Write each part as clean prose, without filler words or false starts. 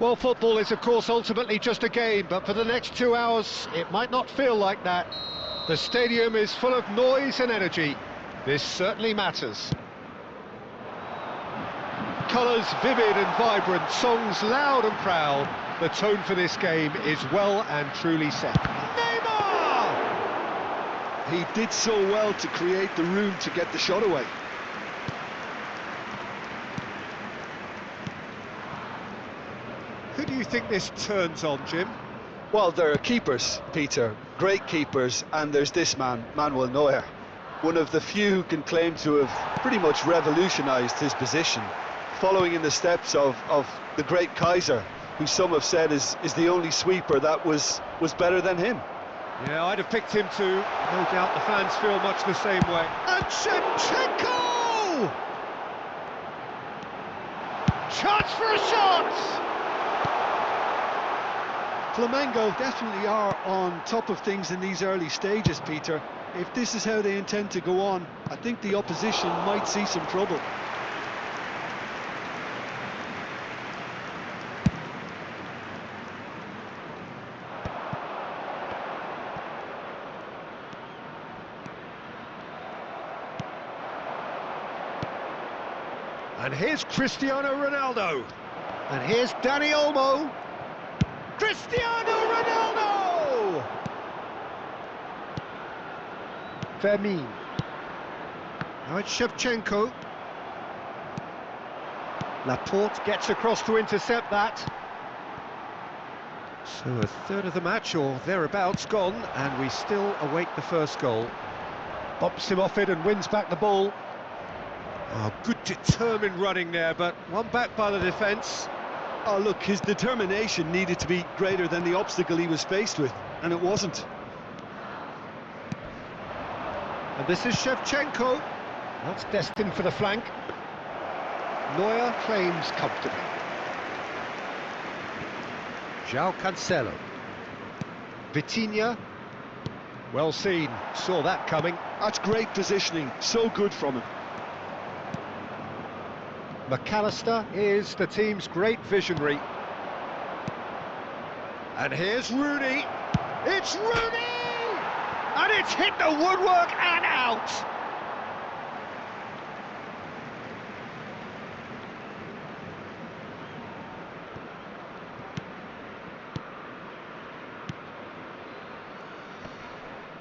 Well, football is, of course, ultimately just a game, but for the next 2 hours, it might not feel like that. The stadium is full of noise and energy. This certainly matters. Colours vivid and vibrant, songs loud and proud. The tone for this game is well and truly set. Neymar! He did so well to create the room to get the shot away. Who do you think this turns on, Jim? Well, there are keepers, Peter, great keepers, and there's this man, Manuel Neuer. One of the few who can claim to have pretty much revolutionised his position, following in the steps of the great Kaiser, who some have said is the only sweeper that was better than him. Yeah, I'd have picked him too. No doubt the fans feel much the same way. And Shevchenko! Chance for a shot! Flamengo definitely are on top of things in these early stages, Peter. If this is how they intend to go on, I think the opposition might see some trouble. And here's Cristiano Ronaldo. And here's Dani Olmo. Cristiano Ronaldo! Fermin. Now it's Shevchenko. Laporte gets across to intercept that. So a third of the match, or thereabouts, gone, and we still await the first goal. Bumps him off it and wins back the ball. Oh, good determined running there, but one back by the defence. Oh, look, his determination needed to be greater than the obstacle he was faced with, and it wasn't. And this is Shevchenko. That's destined for the flank. Neuer claims comfortably. João Cancelo. Vitinha. Well seen, saw that coming. That's great positioning, so good from him. McAllister is the team's great visionary. And here's Rooney. It's Rooney! And it's hit the woodwork and out!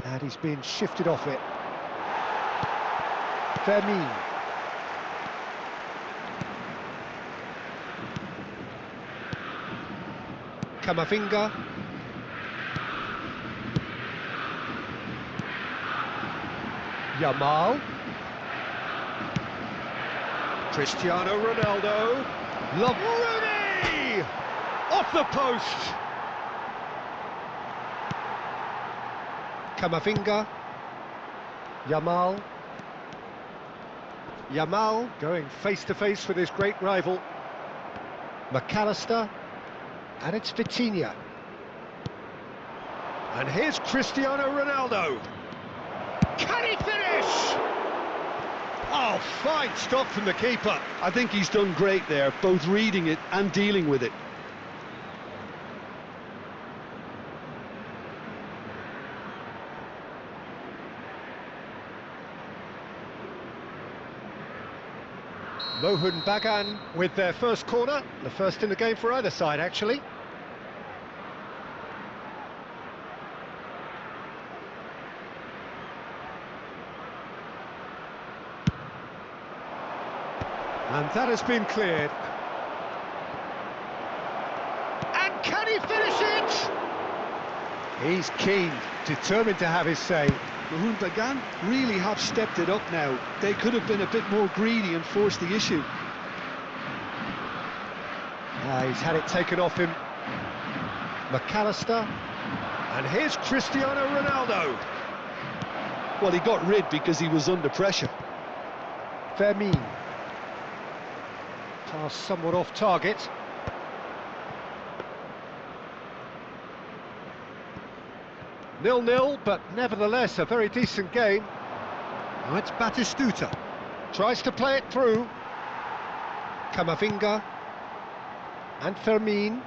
And he's been shifted off it. Fermin. Camavinga. Yamal. Cristiano Ronaldo. Rooney! Off the post! Camavinga. Yamal. Yamal going face to face with his great rival. McAllister. And it's Vitinha. And here's Cristiano Ronaldo. Can he finish? Oh, fine stop from the keeper. I think he's done great there, both reading it and dealing with it. Mohun Bagan with their first corner, the first in the game for either side, actually. And that has been cleared. And can he finish it? He's keen, determined to have his say. Mohun Bagan really have stepped it up now. They could have been a bit more greedy and forced the issue. He's had it taken off him. McAllister. And here's Cristiano Ronaldo. Well, he got rid because he was under pressure. Fermin. Pass somewhat off target. 0-0, but nevertheless a very decent game. Now it's Batistuta. Tries to play it through. Camavinga. And Fermin.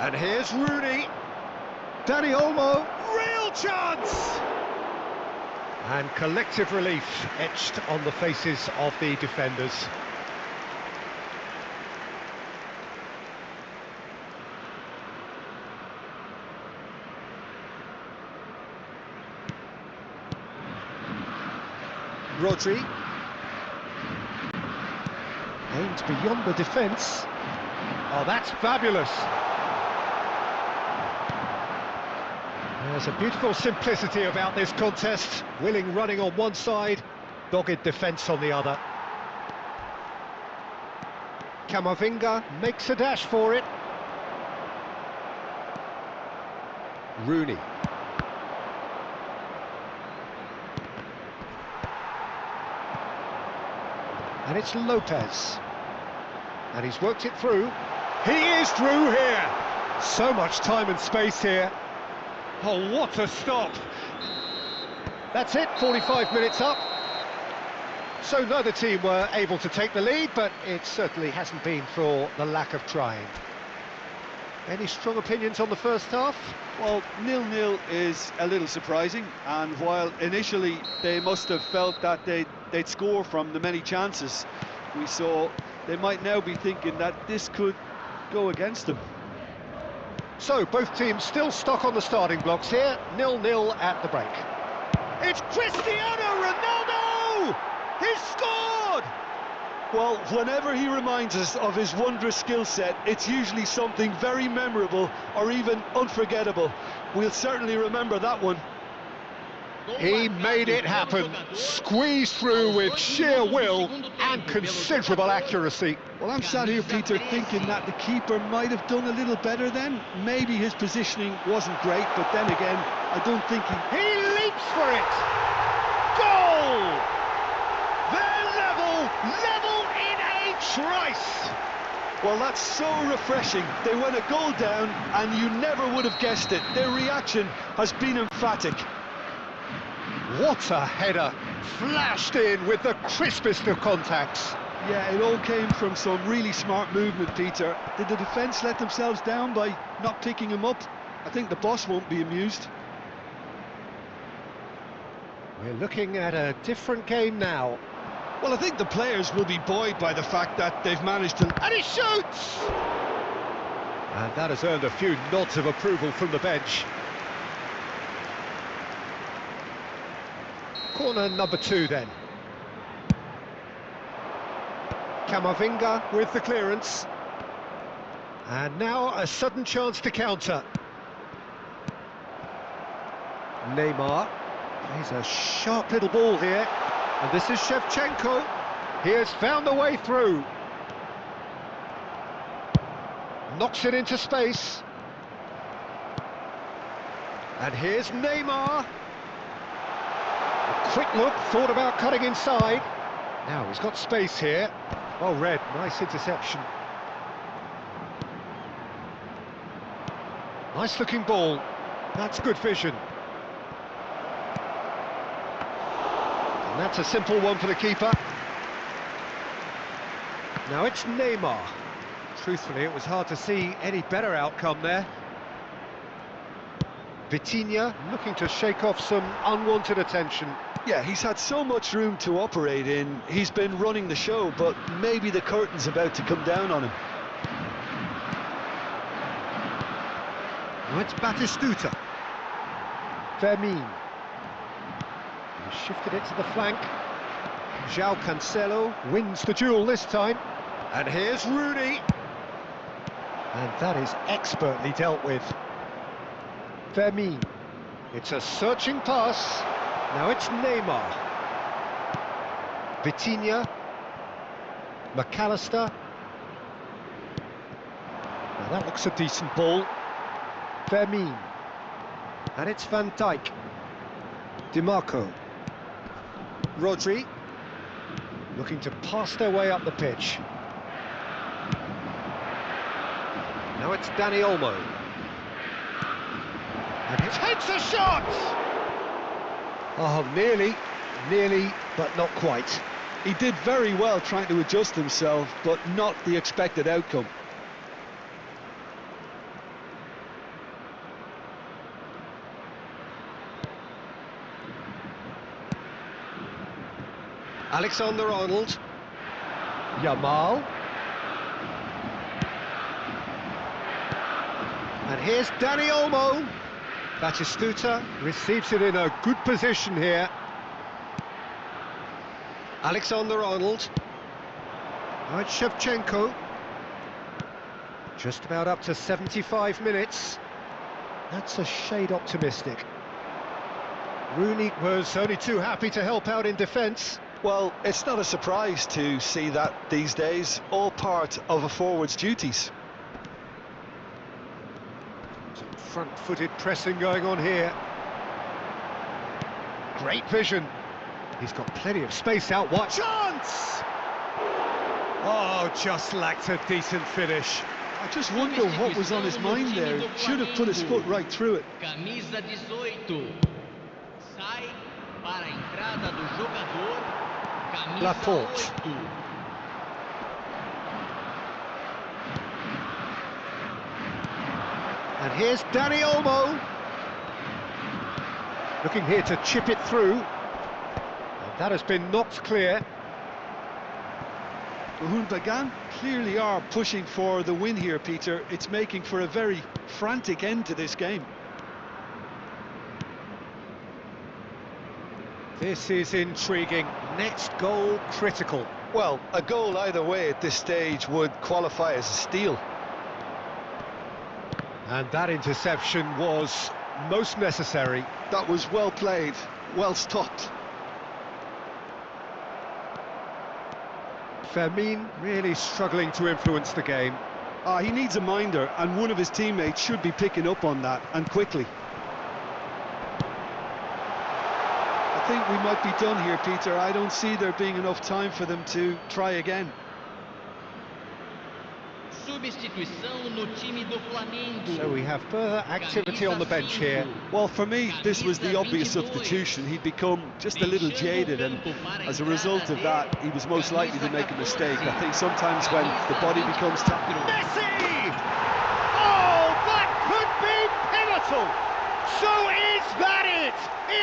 And here's Rooney. Danny Olmo, real chance! And collective relief etched on the faces of the defenders. Rodri. Aimed beyond the defence. Oh, that's fabulous. There's a beautiful simplicity about this contest. Willing running on one side, dogged defence on the other. Camavinga makes a dash for it. Rooney. And it's Lopez. And he's worked it through. He is through here! So much time and space here. Oh, what a stop! That's it, 45 minutes up. So neither team were able to take the lead, but it certainly hasn't been for the lack of trying. Any strong opinions on the first half? Well, 0-0 is a little surprising, and while initially they must have felt that they'd score from the many chances we saw, they might now be thinking that this could go against them. So, both teams still stuck on the starting blocks here, 0-0 at the break. It's Cristiano Ronaldo! He's scored! Well, whenever he reminds us of his wondrous skill set, it's usually something very memorable or even unforgettable. We'll certainly remember that one. He made it happen, squeezed through with sheer will and considerable accuracy. Well, I'm sat here, Peter, thinking that the keeper might have done a little better then. Maybe his positioning wasn't great, but then again, I don't think He leaps for it! Goal! They're level in a trice! Well, that's so refreshing. They went a goal down, and you never would have guessed it. Their reaction has been emphatic. What a header, flashed in with the crispest of contacts. Yeah, it all came from some really smart movement, Peter. Did the defence let themselves down by not picking him up? I think the boss won't be amused. We're looking at a different game now. Well, I think the players will be buoyed by the fact that they've managed to... And he shoots! And that has earned a few nods of approval from the bench. Corner number 2 then. Camavinga with the clearance. And now a sudden chance to counter. Neymar plays a sharp little ball here. And this is Shevchenko. He has found a way through. Knocks it into space. And here's Neymar. A quick look, thought about cutting inside. Now he's got space here. Well read, nice interception. Nice looking ball. That's good vision. And that's a simple one for the keeper. Now it's Neymar. Truthfully, it was hard to see any better outcome there. Vitinha looking to shake off some unwanted attention. Yeah, he's had so much room to operate in. He's been running the show, but maybe the curtain's about to come down on him. Now it's Batistuta. Fermin. He shifted it to the flank. João Cancelo wins the duel this time. And here's Rooney. And that is expertly dealt with. Fermin. It's a searching pass. Now it's Neymar. Vitinha. McAllister. Now that looks a decent ball. Fermin. And it's Van Dijk. DiMarco. Rodri. Looking to pass their way up the pitch. Now it's Danny Olmo. And he takes a shot! Oh, nearly, but not quite. He did very well trying to adjust himself, but not the expected outcome. Alexander-Arnold. Yamal. And here's Dani Olmo. Batistuta receives it in a good position here. Alexander-Arnold. Now it's Shevchenko. Just about up to 75 minutes. That's a shade optimistic. Rooney was only too happy to help out in defence. Well, it's not a surprise to see that these days, all part of a forward's duties. Some front-footed pressing going on here. Great vision. He's got plenty of space out wide. Chance! Oh, just lacked a decent finish. I just wonder what was on his mind there. Should have put his foot right through it. Camisa 18. Sai para a entrada do jogador. Camisa Laporte. 8. And here's Dani Olmo. Looking here to chip it through. And that has been knocked clear. Bagan clearly are pushing for the win here, Peter. It's making for a very frantic end to this game. This is intriguing. Next goal critical. Well, a goal either way at this stage would qualify as a steal. And that interception was most necessary. That was well played, well stopped. Fermin really struggling to influence the game. He needs a minder, and one of his teammates should be picking up on that, and quickly. I think we might be done here, Peter. I don't see there being enough time for them to try again. Substituição no time do Flamengo. So we have further activity on the bench here. Well, for me, this was the obvious substitution. He'd become just a little jaded, and as a result of that, he was most likely to make a mistake. I think sometimes when the body becomes tired... Messi! Oh, that could be pivotal! So is that it?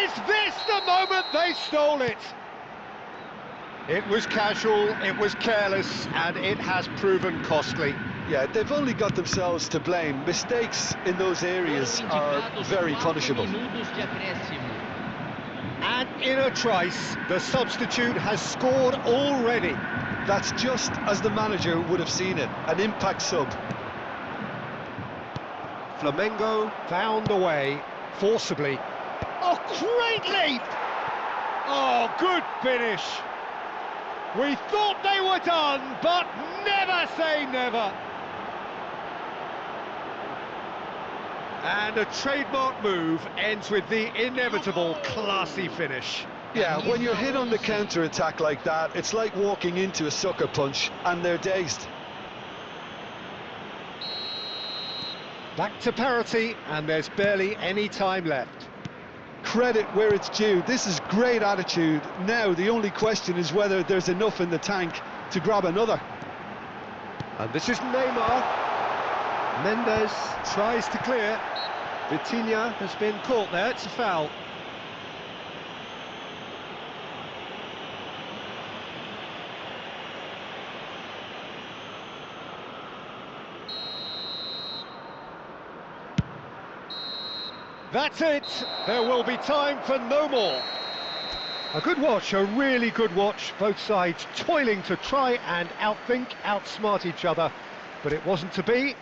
Is this the moment they stole it? It was casual, it was careless, and it has proven costly. Yeah, they've only got themselves to blame. Mistakes in those areas are very punishable. And in a trice, the substitute has scored already. That's just as the manager would have seen it, an impact sub. Flamengo found a way, forcibly. Oh, great leap! Oh, good finish. We thought they were done, but never say never. And a trademark move ends with the inevitable classy finish. Yeah, when you're hit on the counter-attack like that, it's like walking into a sucker punch, and they're dazed. Back to parity, and there's barely any time left. Credit where it's due. This is great attitude. Now the only question is whether there's enough in the tank to grab another. And this is Neymar. Mendes tries to clear. Vitinha has been caught there. It's a foul. That's it. There will be time for no more. A good watch, a really good watch. Both sides toiling to try and outthink, outsmart each other. But it wasn't to be.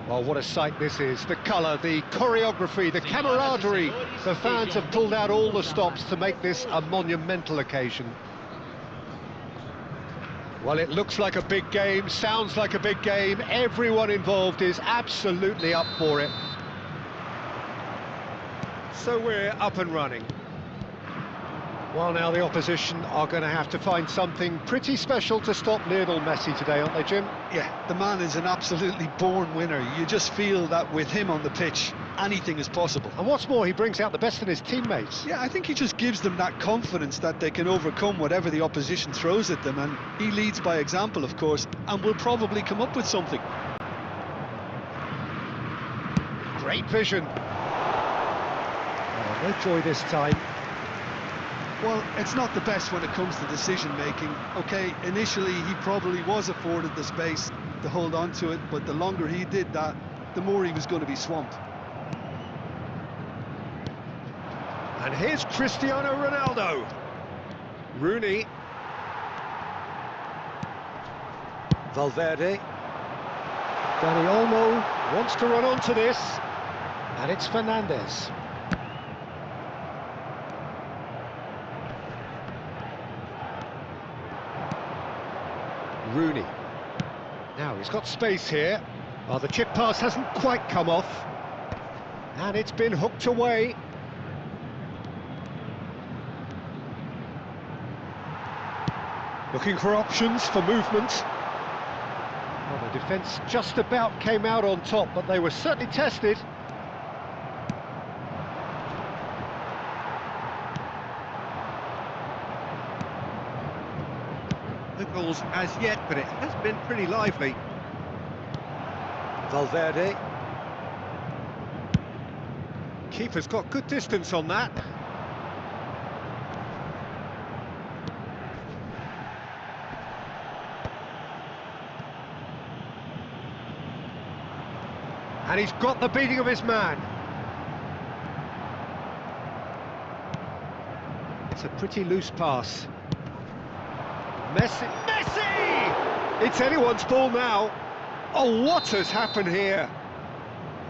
Well, what a sight this is. The colour, the choreography, the camaraderie. The fans have pulled out all the stops to make this a monumental occasion. Well, it looks like a big game, sounds like a big game. Everyone involved is absolutely up for it. So we're up and running. Well, now the opposition are going to have to find something pretty special to stop Lionel Messi today, aren't they, Jim? Yeah, the man is an absolutely born winner. You just feel that with him on the pitch, anything is possible. And what's more, he brings out the best in his teammates. Yeah, I think he just gives them that confidence that they can overcome whatever the opposition throws at them, and he leads by example, of course, and will probably come up with something. Great vision. Oh, no joy this time. Well, it's not the best when it comes to decision-making. OK, initially he probably was afforded the space to hold on to it, but the longer he did that, the more he was going to be swamped. And here's Cristiano Ronaldo. Rooney. Valverde. Dani Olmo wants to run onto this. And it's Fernandes. Rooney. Now he's got space here. Oh, the chip pass hasn't quite come off. And it's been hooked away. Looking for options for movement. Well, the defence just about came out on top, but they were certainly tested. No goals as yet, but it has been pretty lively. Valverde. Keeper's got good distance on that. And he's got the beating of his man. It's a pretty loose pass. Messi! Messi! It's anyone's ball now. Oh, what has happened here?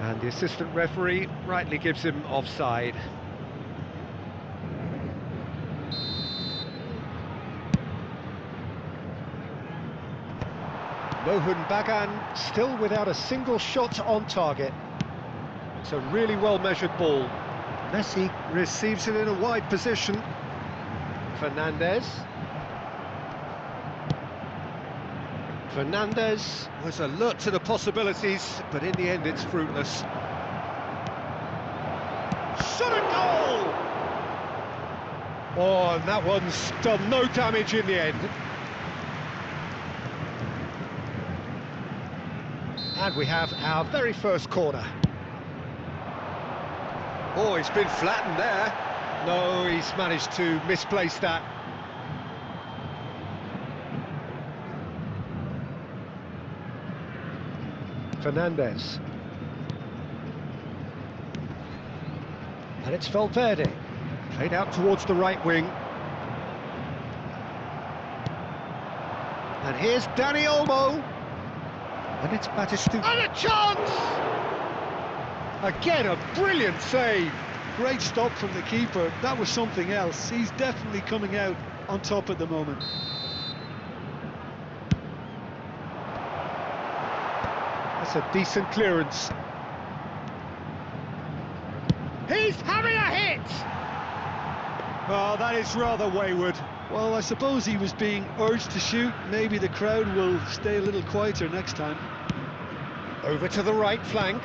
And the assistant referee rightly gives him offside. Mohun Bagan still without a single shot on target. It's a really well-measured ball. Messi receives it in a wide position. Fernandes. Fernandes was alert to the possibilities, but in the end it's fruitless. Shot a goal! Oh, and that one's done no damage in the end. And we have our very first corner. Oh, he's been flattened there. No, he's managed to misplace that. Fernandes. And it's Valverde. Played out towards the right wing. And here's Dani Olmo. And it's Batistuta. And a chance! Again, a brilliant save. Great stop from the keeper. That was something else. He's definitely coming out on top at the moment. That's a decent clearance. He's having a hit! Oh, that is rather wayward. Well, I suppose he was being urged to shoot. Maybe the crowd will stay a little quieter next time. Over to the right flank.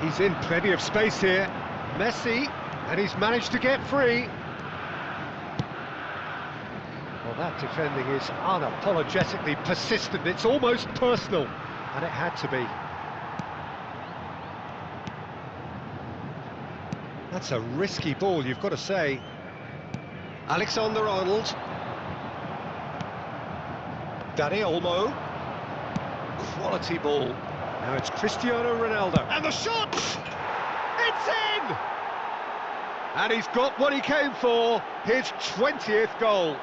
He's in plenty of space here. Messi, and he's managed to get free. Well, that defending is unapologetically persistent. It's almost personal, and it had to be. That's a risky ball, you've got to say. Alexander-Arnold. Dani Olmo. Quality ball. Now it's Cristiano Ronaldo. And the shot! It's in! And he's got what he came for, his 20th goal.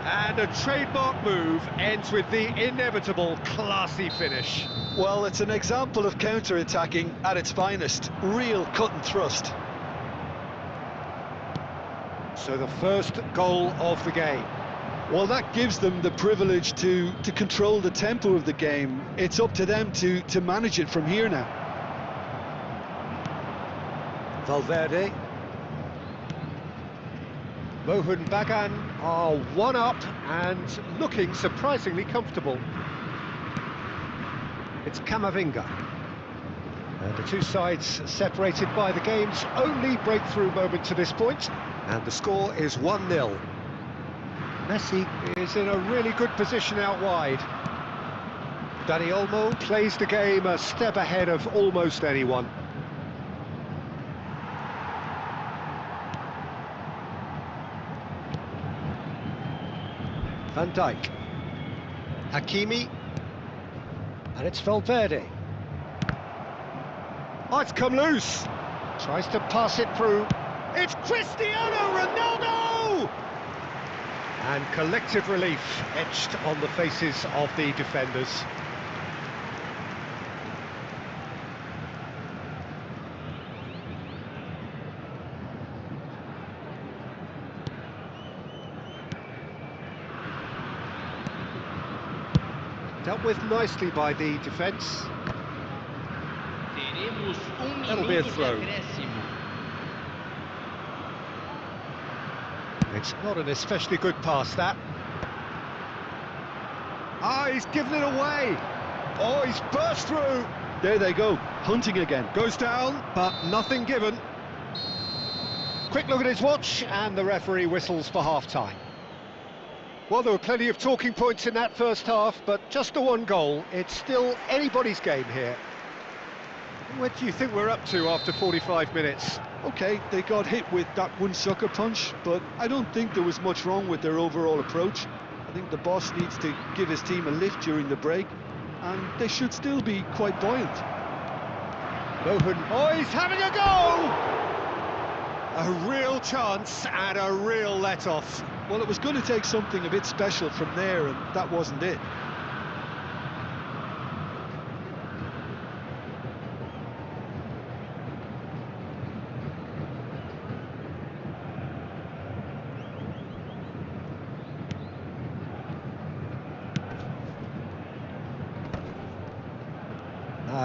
And a trademark move ends with the inevitable classy finish. Well, it's an example of counter-attacking at its finest. Real cut and thrust. So the first goal of the game. Well, that gives them the privilege to control the tempo of the game. It's up to them to manage it from here now. Valverde. Mohun Bagan are one up and looking surprisingly comfortable. It's Camavinga. And the two sides separated by the game's only breakthrough moment to this point. And the score is 1-0. Messi is in a really good position out wide. Dani Olmo plays the game a step ahead of almost anyone. Van Dijk. Hakimi. And it's Valverde. Oh, it's come loose. Tries to pass it through. It's Cristiano Ronaldo! And collective relief etched on the faces of the defenders. Dealt with nicely by the defence. Teremos That'll be a minuto de throw. acréscimo. It's not an especially good pass, that. Ah, he's given it away. Oh, he's burst through. There they go, hunting again. Goes down, but nothing given. Quick look at his watch, and the referee whistles for half-time. Well, there were plenty of talking points in that first half, but just the one goal. It's still anybody's game here. What do you think we're up to after 45 minutes? Okay, they got hit with that one sucker punch, but I don't think there was much wrong with their overall approach. I think the boss needs to give his team a lift during the break, and they should still be quite buoyant. Mohun, oh, he's having a go! A real chance and a real let-off. Well, it was going to take something a bit special from there, and that wasn't it.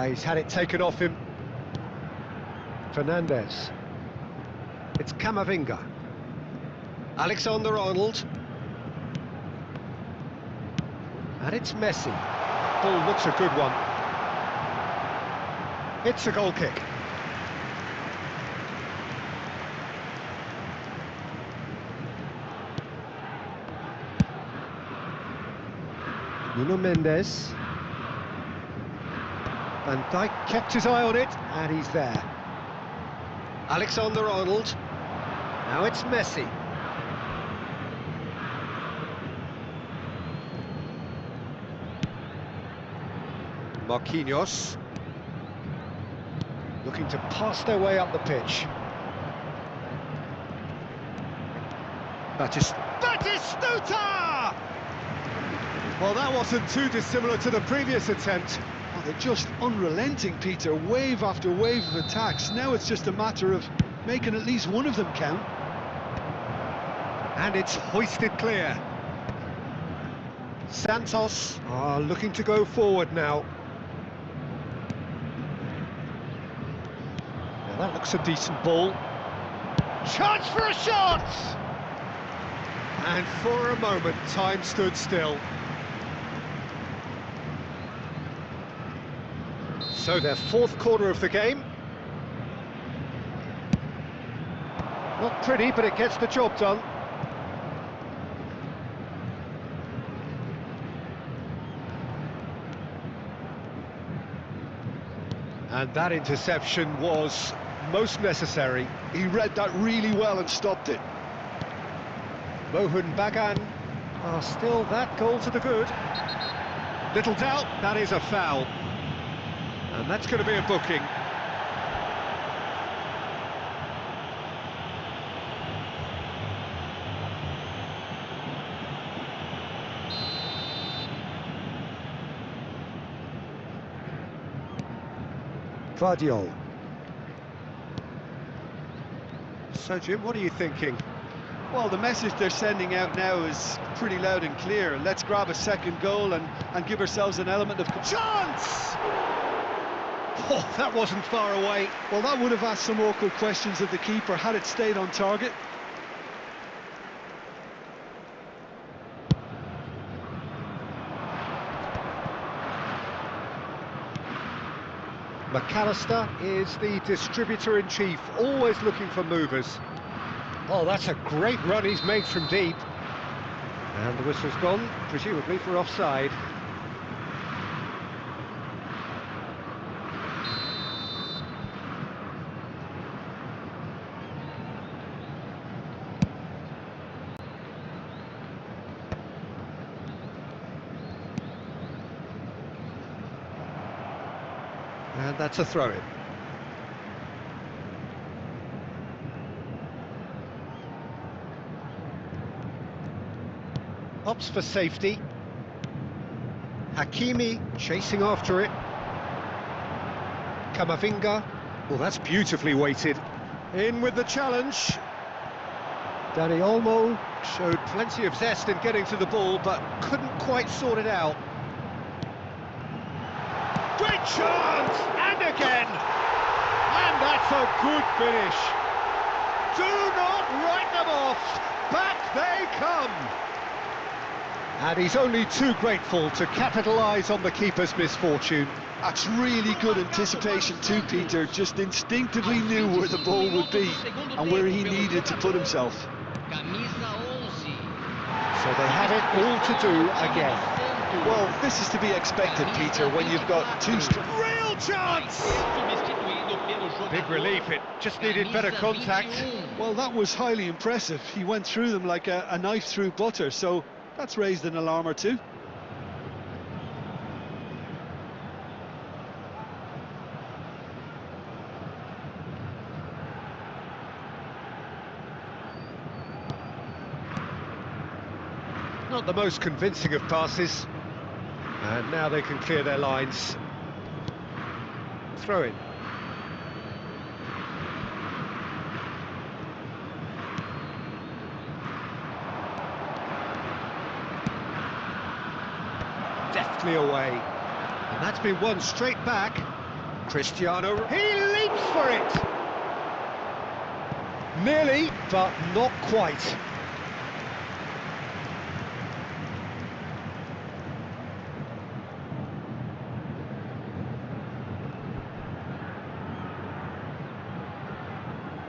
He's had it taken off him. Fernandez. It's Camavinga. Alexander-Arnold. And it's Messi. Ball looks a good one. It's a goal kick. Nuno Mendes. Van Dijk kept his eye on it, and he's there. Alexander-Arnold. Now it's Messi. Marquinhos. Looking to pass their way up the pitch. Batistuta! Well, that wasn't too dissimilar to the previous attempt. Oh, they're just unrelenting, Peter. Wave after wave of attacks. Now it's just a matter of making at least one of them count. And it's hoisted clear. Santos are looking to go forward now. Now that looks a decent ball. Chance for a shot! And for a moment, time stood still. So their fourth quarter of the game. Not pretty, but it gets the job done. And that interception was most necessary. He read that really well and stopped it. Mohun Bagan are still that goal to the good. Little doubt, that is a foul. And that's going to be a booking. Vardiol. So, Jim, what are you thinking? Well, the message they're sending out now is pretty loud and clear. Let's grab a second goal and give ourselves an element of chance! Oh, that wasn't far away. Well, that would have asked some awkward questions of the keeper had it stayed on target. McAllister is the distributor-in-chief, always looking for movers. Oh, that's a great run he's made from deep. And the whistle's gone, presumably for offside. And that's a throw-in. Opts for safety. Hakimi chasing after it. Kamavinga. Well, that's beautifully weighted. In with the challenge. Dani Olmo showed plenty of zest in getting to the ball, but couldn't quite sort it out. Great chance! And again! And that's a good finish. Do not write them off. Back they come. And he's only too grateful to capitalise on the keeper's misfortune. That's really good anticipation too, Peter. Just instinctively knew where the ball would be and where he needed to put himself. So they have it all to do again. Well, this is to be expected, Peter, when you've got two... Real chance! Big relief, it just needed better contact. Well, that was highly impressive. He went through them like a knife through butter, so that's raised an alarm or two. Not the most convincing of passes. And now they can clear their lines. Throw in. Deftly away. And that's been won straight back. Cristiano, he leaps for it! Nearly, but not quite.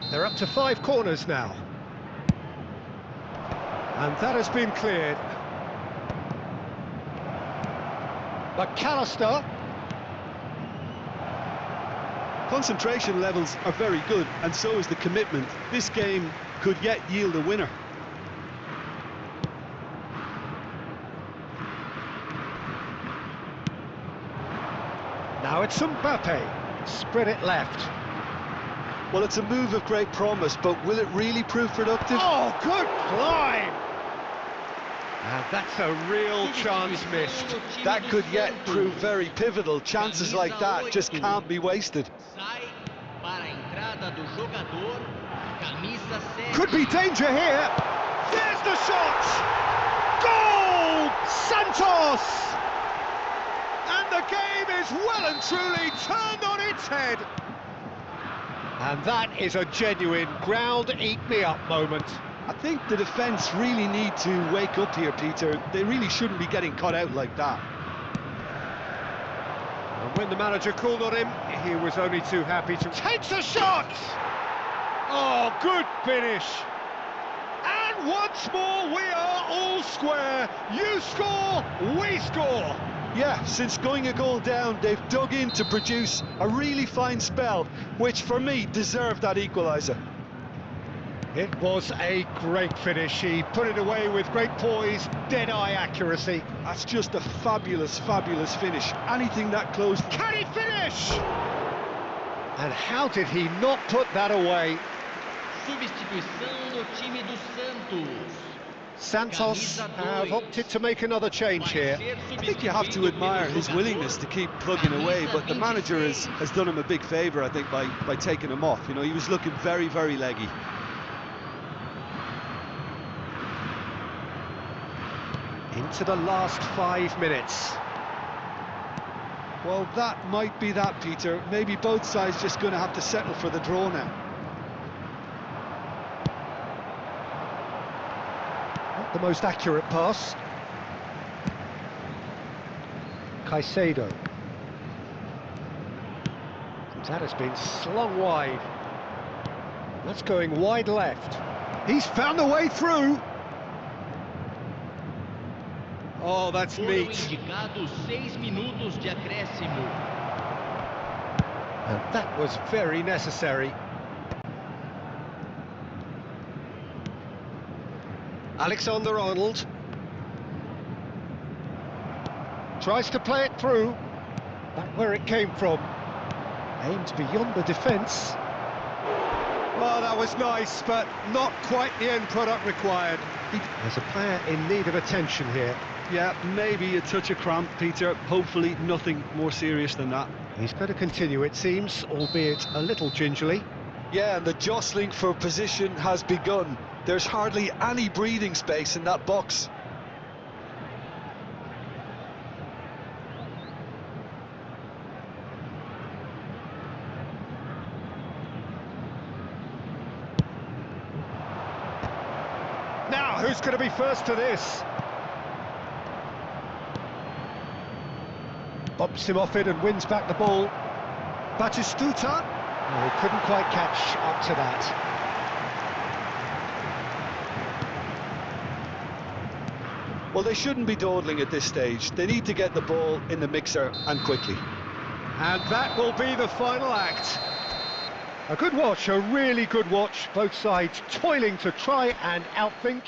They're up to 5 corners now. And that has been cleared. McAllister. Concentration levels are very good, and so is the commitment. This game could yet yield a winner. Now it's Mbappe. Spread it left. Well, it's a move of great promise, but will it really prove productive? Oh, good climb! And that's a real chance missed. That could yet prove very pivotal. Chances like that just can't be wasted. Could be danger here. There's the shot! Goal! Santos! And the game is well and truly turned on its head. And that is a genuine ground-eat-me-up moment. I think the defence really need to wake up here, Peter. They really shouldn't be getting caught out like that. And when the manager called on him, he was only too happy to... Takes a shot! Oh, good finish. And once more, we are all square. You score, we score. Yeah, since going a goal down, they've dug in to produce a really fine spell, which for me deserved that equaliser. It was a great finish. He put it away with great poise, dead-eye accuracy. That's just a fabulous, fabulous finish. Anything that close... Can he finish? And how did he not put that away? Substituição no time do Santos. Santos have opted to make another change here. I think you have to admire his willingness to keep plugging away, but the manager has done him a big favour, I think, by taking him off. You know, he was looking very, very leggy. Into the last 5 minutes. Well, that might be that, Peter. Maybe both sides just going to have to settle for the draw now. Not the most accurate pass. Caicedo. That has been slung wide. That's going wide left. He's found a way through. Oh, that's Foram neat. indicados 6 minutos de acréscimo. And that was very necessary. Alexander-Arnold. Tries to play it through. Back where it came from. Aimed beyond the defence. Well, that was nice, but not quite the end product required. There's a player in need of attention here. Yeah, maybe a touch of cramp, Peter. Hopefully nothing more serious than that. He's going to continue, it seems, albeit a little gingerly. Yeah, and the jostling for position has begun. There's hardly any breathing space in that box. Now, who's going to be first to this? Bumps him off it and wins back the ball. Batistuta. Oh, he couldn't quite catch up to that. Well, they shouldn't be dawdling at this stage. They need to get the ball in the mixer and quickly. And that will be the final act. A good watch, a really good watch. Both sides toiling to try and outthink,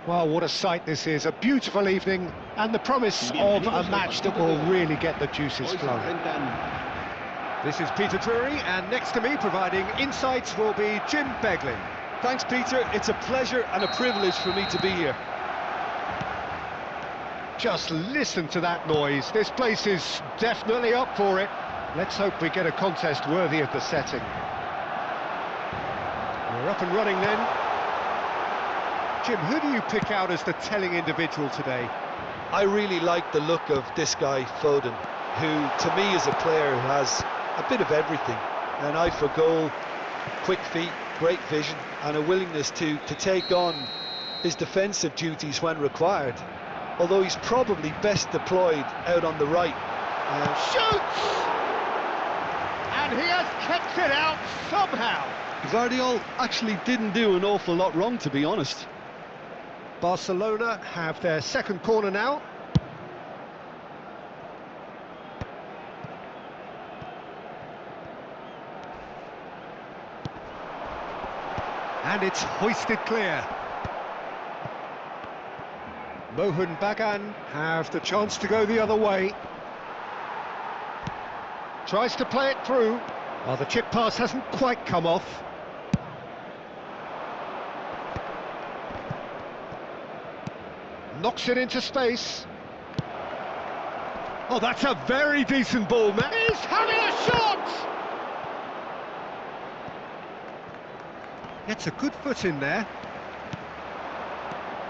Well, what a sight this is, a beautiful evening and the promise of a match that will really get the juices flowing. This is Peter Drury, and next to me providing insights will be Jim Beglin. Thanks, Peter. It's a pleasure and a privilege for me to be here. Just listen to that noise. This place is definitely up for it. Let's hope we get a contest worthy of the setting. We're up and running then. Jim, who do you pick out as the telling individual today? I really like the look of this guy, Foden, who to me is a player who has a bit of everything. An eye for goal, quick feet, great vision, and a willingness to take on his defensive duties when required. Although he's probably best deployed out on the right. Shoots! And he has kept it out somehow. Guardiola actually didn't do an awful lot wrong, to be honest. Barcelona have their second corner now. And it's hoisted clear. Mohun Bagan have the chance to go the other way. Tries to play it through. Well, the chip pass hasn't quite come off. Knocks it into space. Oh, that's a very decent ball, man. He's having a shot! Gets a good foot in there.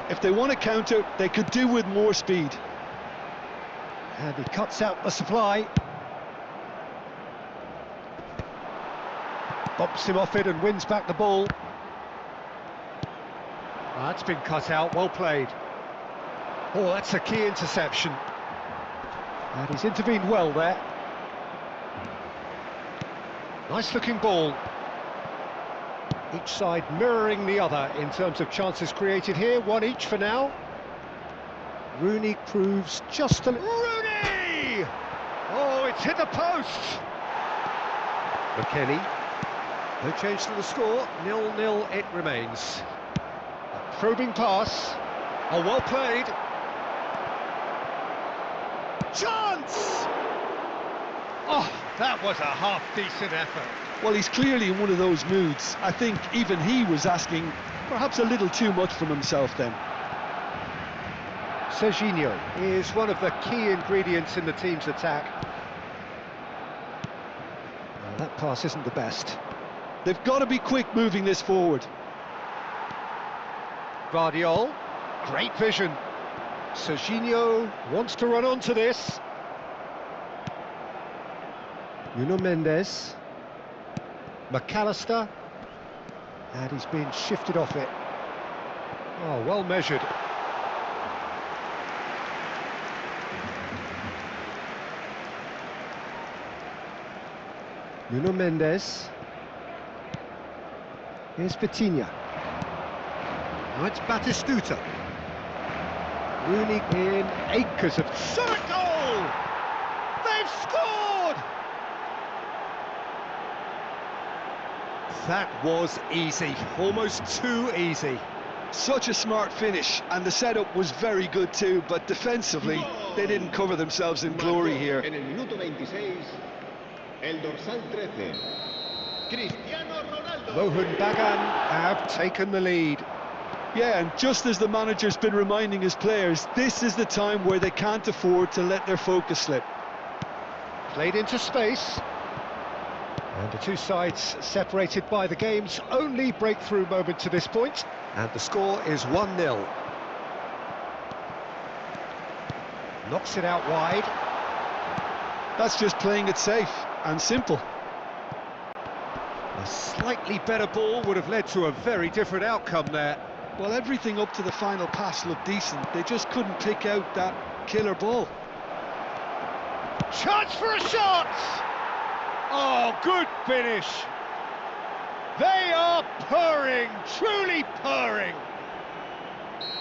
If they want to counter, they could do with more speed. And he cuts out the supply. Bumps him off it and wins back the ball. That's been cut out, well played. Oh, that's a key interception. And he's intervened well there. Nice looking ball. Each side mirroring the other in terms of chances created here, one each for now. Rooney proves just a... Rooney! Oh, it's hit the post! McKennie. No change to the score, 0-0 it remains. A probing pass. Oh, well played. Chance! Oh, that was a half-decent effort. Well, he's clearly in one of those moods. I think even he was asking perhaps a little too much from himself then. Serginho is one of the key ingredients in the team's attack. Well, that pass isn't the best. They've got to be quick moving this forward. Guardiola, great vision. Serginho wants to run onto this. Nuno Mendes. McAllister. And he's been shifted off it. Oh, well measured. Nuno Mendes. Here's Vitinha. Now it's Batistuta. Rooney in acres of... Shot goal! They've scored! That was easy, almost too easy. Such a smart finish, and the setup was very good too, but defensively, they didn't cover themselves in glory here. En el minuto 26, el dorsal 13, Cristiano Ronaldo. Mohun Bagan have taken the lead. Yeah, and just as the manager's been reminding his players, this is the time where they can't afford to let their focus slip. Played into space. And the two sides separated by the game's only breakthrough moment to this point. And the score is 1-0. Knocks it out wide. That's just playing it safe and simple. A slightly better ball would have led to a very different outcome there. Well, everything up to the final pass looked decent. They just couldn't pick out that killer ball. Chance for a shot! Oh, good finish. They are purring, truly purring.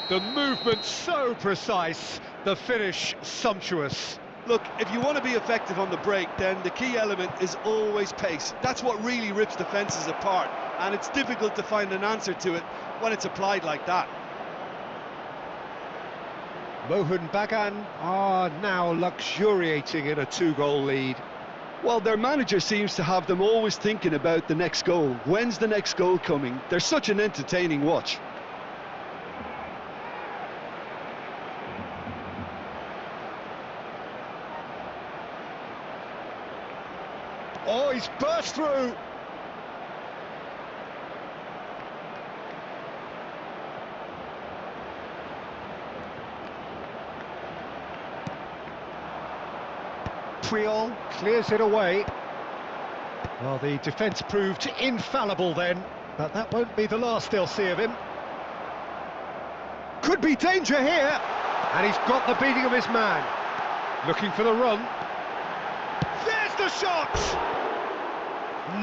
The movement so precise, the finish sumptuous. Look, if you want to be effective on the break, then the key element is always pace. That's what really rips defences apart, and it's difficult to find an answer to it when it's applied like that. Mohun Bagan are now luxuriating in a 2-goal lead. Well, their manager seems to have them always thinking about the next goal. When's the next goal coming? They're such an entertaining watch. Oh, he's burst through! Puyol clears it away. Well, the defence proved infallible then, but that won't be the last they'll see of him. Could be danger here, and he's got the beating of his man. Looking for the run. There's the shot!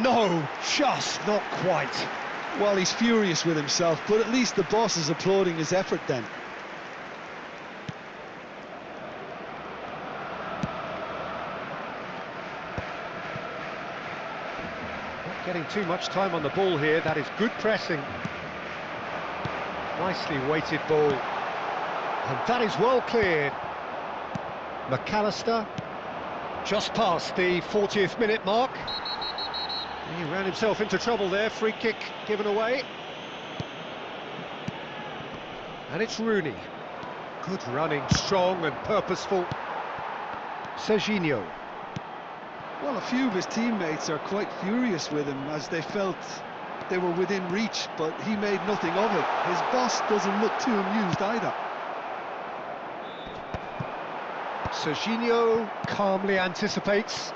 No, just not quite. Well, he's furious with himself, but at least the boss is applauding his effort then. Getting too much time on the ball here. That is good pressing. Nicely weighted ball. And that is well cleared. McAllister just past the 40th minute mark. He ran himself into trouble there. Free kick given away. And it's Rooney. Good running, strong and purposeful. Serginho. Well, a few of his teammates are quite furious with him as they felt they were within reach, but he made nothing of it. His boss doesn't look too amused either. Serginho calmly anticipates.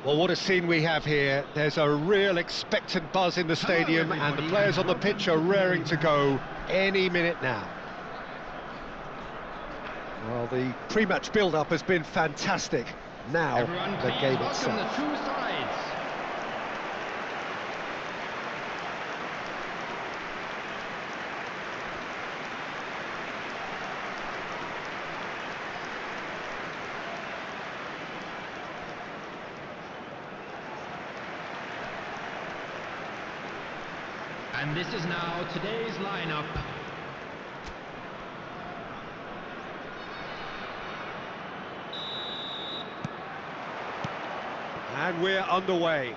Well, what a scene we have here. There's a real expectant buzz in the stadium, and the players on the pitch are raring to go any minute now. Well, the pre-match build-up has been fantastic. Now, Everyone, the please game welcome itself. the two sides. And this is now today's lineup. And we're underway.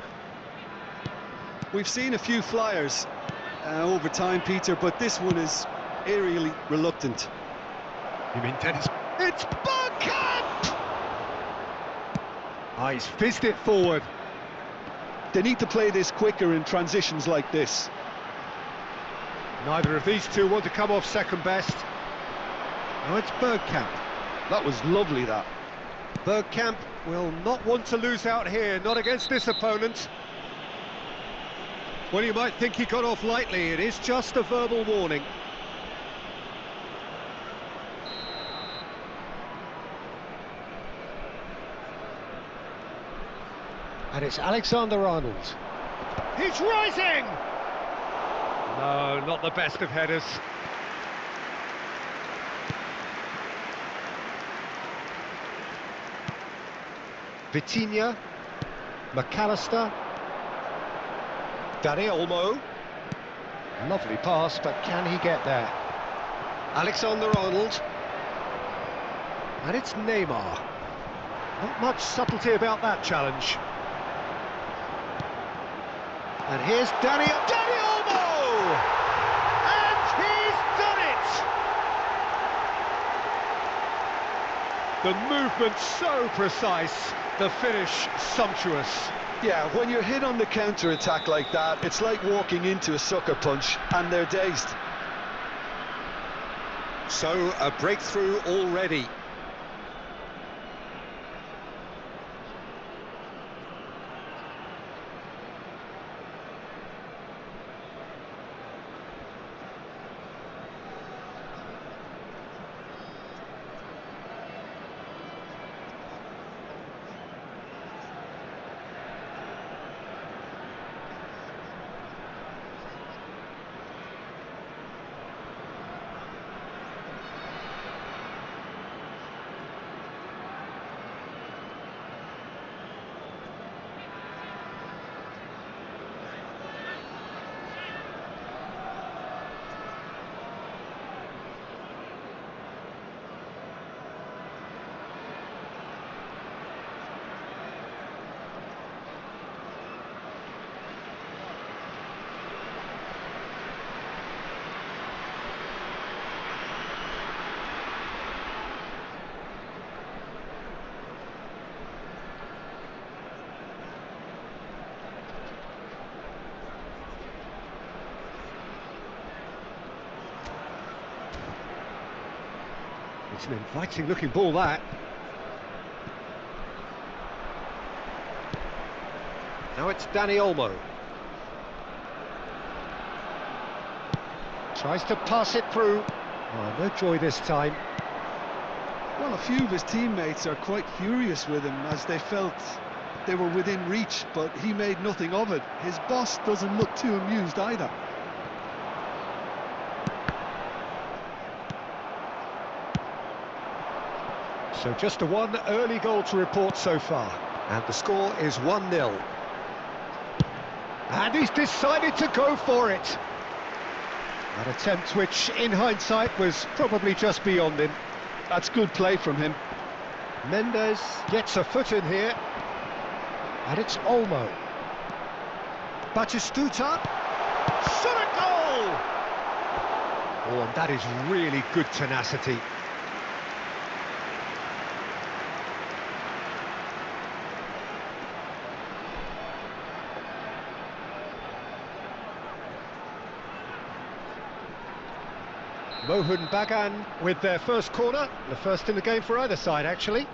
We've seen a few flyers over time, Peter, but this one is eerily reluctant. You mean Dennis? It's Bergkamp! Oh, he's fizzed it forward. They need to play this quicker in transitions like this. Neither of these two want to come off second best. Now it's Bergkamp. That was lovely, that. Bergkamp will not want to lose out here, not against this opponent. Well, you might think he got off lightly, it is just a verbal warning. And it's Alexander-Arnold. He's rising! No, not the best of headers. Vitinha, McAllister, Dani Olmo. Lovely pass, but can he get there? Alexander-Arnold. And it's Neymar. Not much subtlety about that challenge. And here's Dani Olmo! And he's done it! The movement so precise, the finish sumptuous. Yeah, when you're hit on the counter-attack like that, it's like walking into a sucker punch, and they're dazed. So, a breakthrough already. It's an inviting looking ball, that. Now it's Dani Olmo. Tries to pass it through. Oh, no joy this time. Well, a few of his teammates are quite furious with him as they felt they were within reach, but he made nothing of it. His boss doesn't look too amused either. So just a one early goal to report so far. And the score is 1-0. And he's decided to go for it. An attempt which, in hindsight, was probably just beyond him. That's good play from him. Mendes gets a foot in here. And it's Olmo. Batistuta. Shot a goal! Oh, and that is really good tenacity. Mohun Bagan with their first corner, the first in the game for either side, actually.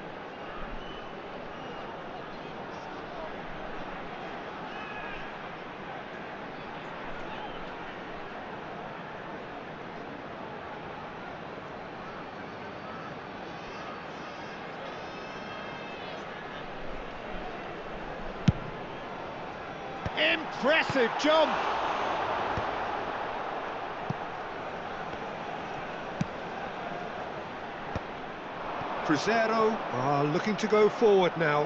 Impressive jump! Cruzeiro are looking to go forward now.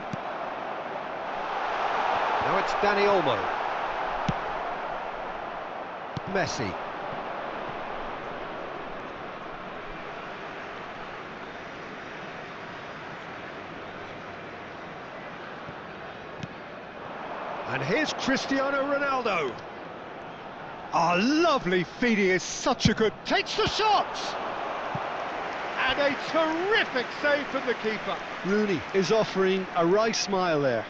Now it's Dani Olmo. Messi. And here's Cristiano Ronaldo. Ah, lovely feed, he is such a good... Takes the shot! And a terrific save from the keeper. Rooney is offering a wry smile there.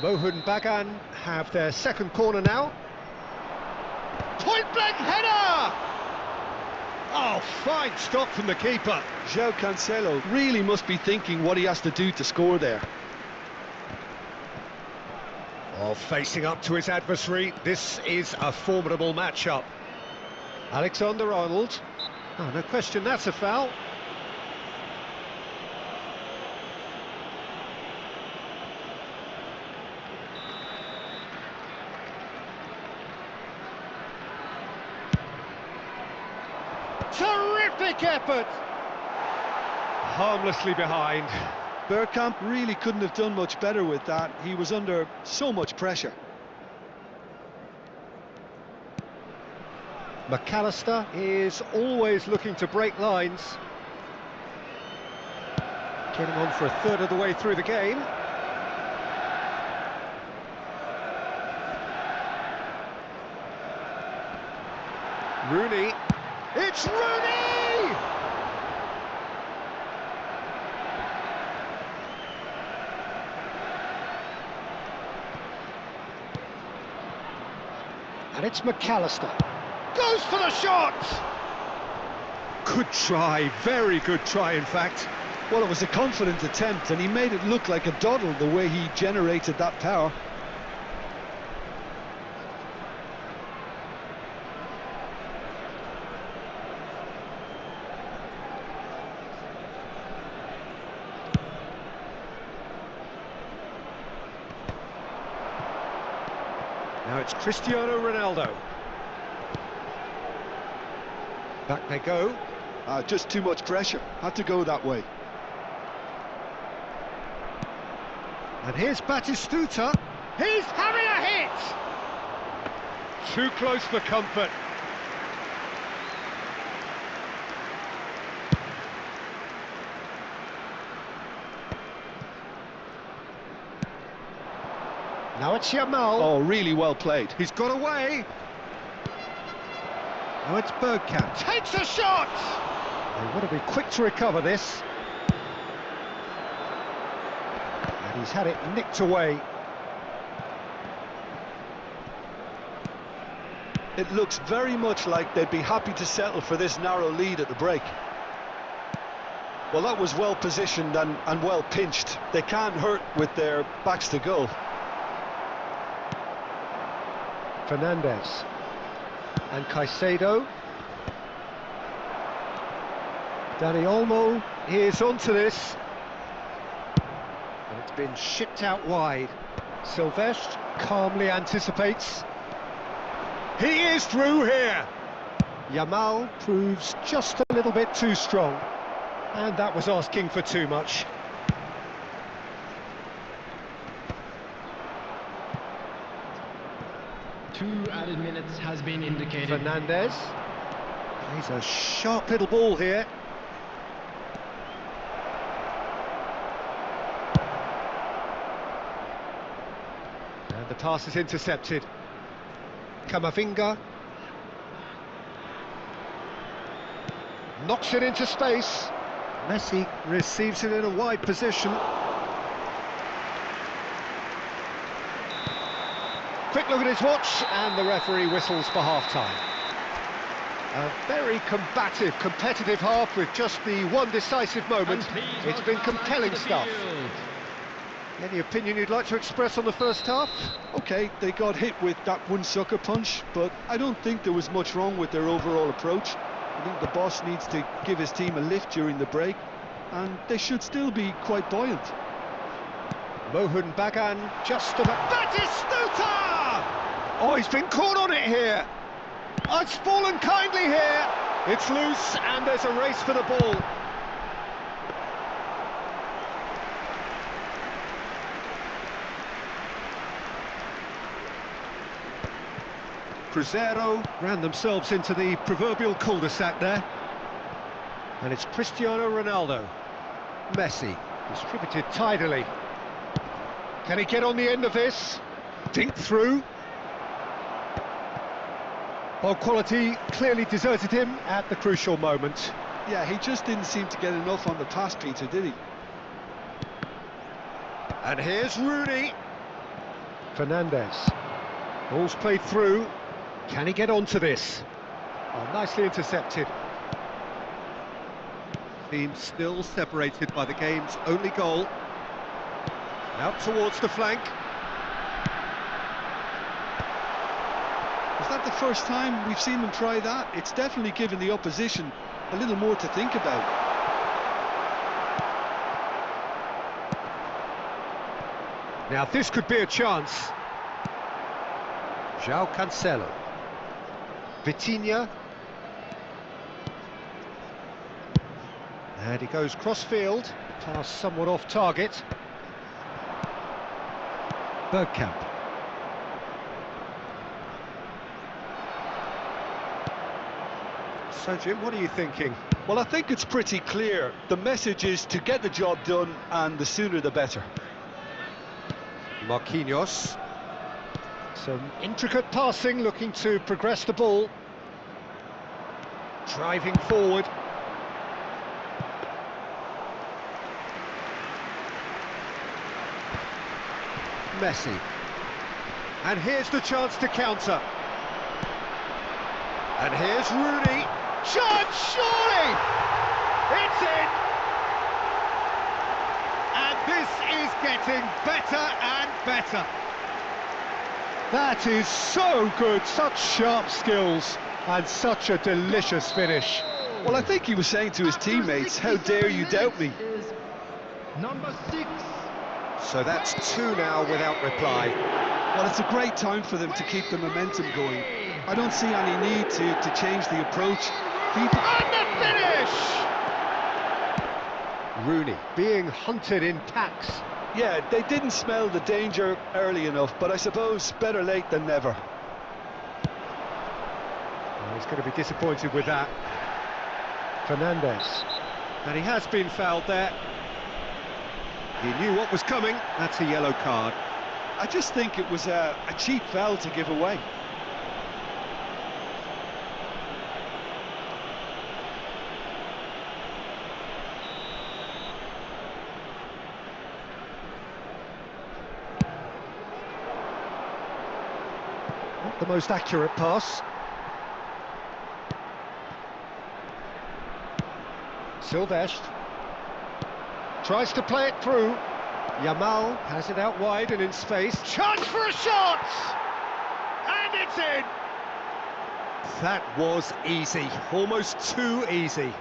Mohun Bagan have their second corner now. Point blank header! Oh, fine stop from the keeper. João Cancelo really must be thinking what he has to do to score there. Oh, facing up to his adversary, this is a formidable matchup. Alexander-Arnold. Oh, no question, that's a foul. Terrific effort! Harmlessly behind. Bergkamp really couldn't have done much better with that. He was under so much pressure. McAllister is always looking to break lines. Getting on for a third of the way through the game. Rooney. It's Rooney! And it's McAllister. Goes for the shot! Good try, very good try in fact. Well, it was a confident attempt and he made it look like a doddle the way he generated that power. Now it's Cristiano Ronaldo. Back they go. Just too much pressure. Had to go that way. And here's Batistuta. He's having a hit! Too close for comfort. Now it's Yamal. Oh, really well played. He's got away. Now it's Bergkamp. Takes a shot! They want to be quick to recover this. And he's had it nicked away. It looks very much like they'd be happy to settle for this narrow lead at the break. Well, that was well positioned and well pinched. They can't hurt with their backs to goal. Fernandez. And Caicedo. Dani Olmo is onto this. And it's been shipped out wide. Silvestre calmly anticipates. He is through here! Yamal proves just a little bit too strong. And that was asking for too much. Two added minutes has been indicated. Fernandez plays a sharp little ball here. And the pass is intercepted. Camavinga knocks it into space. Messi receives it in a wide position. Quick look at his watch, and the referee whistles for half-time. A very combative, competitive half with just the one decisive moment. It's been compelling stuff. Any opinion you'd like to express on the first half? Okay, they got hit with that one sucker punch, but I don't think there was much wrong with their overall approach. I think the boss needs to give his team a lift during the break, and they should still be quite buoyant. Mohun Bagan just about... That is Stuta! Oh, he's been caught on it here. Oh, it's fallen kindly here. It's loose, and there's a race for the ball. Cruzeiro ran themselves into the proverbial cul-de-sac there. And it's Cristiano Ronaldo. Messi, distributed tidily. Can he get on the end of this? Dink through. Ball quality clearly deserted him at the crucial moment. Yeah, he just didn't seem to get enough on the pass, Peter, did he? And here's Rooney. Fernandez. Ball's played through. Can he get onto this? Oh, nicely intercepted. Team still separated by the game's only goal. Out towards the flank. Is that the first time we've seen them try that? It's definitely given the opposition a little more to think about. Now this could be a chance. João Cancelo. Vitinha. And he goes cross-field. Pass somewhat off target. Bergkamp. So Jim, what are you thinking? Well, I think it's pretty clear. The message is to get the job done, and the sooner the better. Marquinhos. Some intricate passing, looking to progress the ball. Driving forward. Messi. And here's the chance to counter. And here's Rooney. Chance, surely! It's in! And this is getting better and better. That is so good, such sharp skills, and such a delicious finish. Well, I think he was saying to his teammates, how dare you doubt me? Number 6. So that's 2 now without reply. Well, it's a great time for them to keep the momentum going. I don't see any need to change the approach. And the finish! Rooney being hunted in packs. Yeah, they didn't smell the danger early enough, but I suppose better late than never. Oh, he's going to be disappointed with that. Fernandez. And he has been fouled there. He knew what was coming. That's a yellow card. I just think it was a cheap foul to give away. Not the most accurate pass. Silvestre tries to play it through. Yamal has it out wide and in space. Chance for a shot! And it's in! That was easy, almost too easy.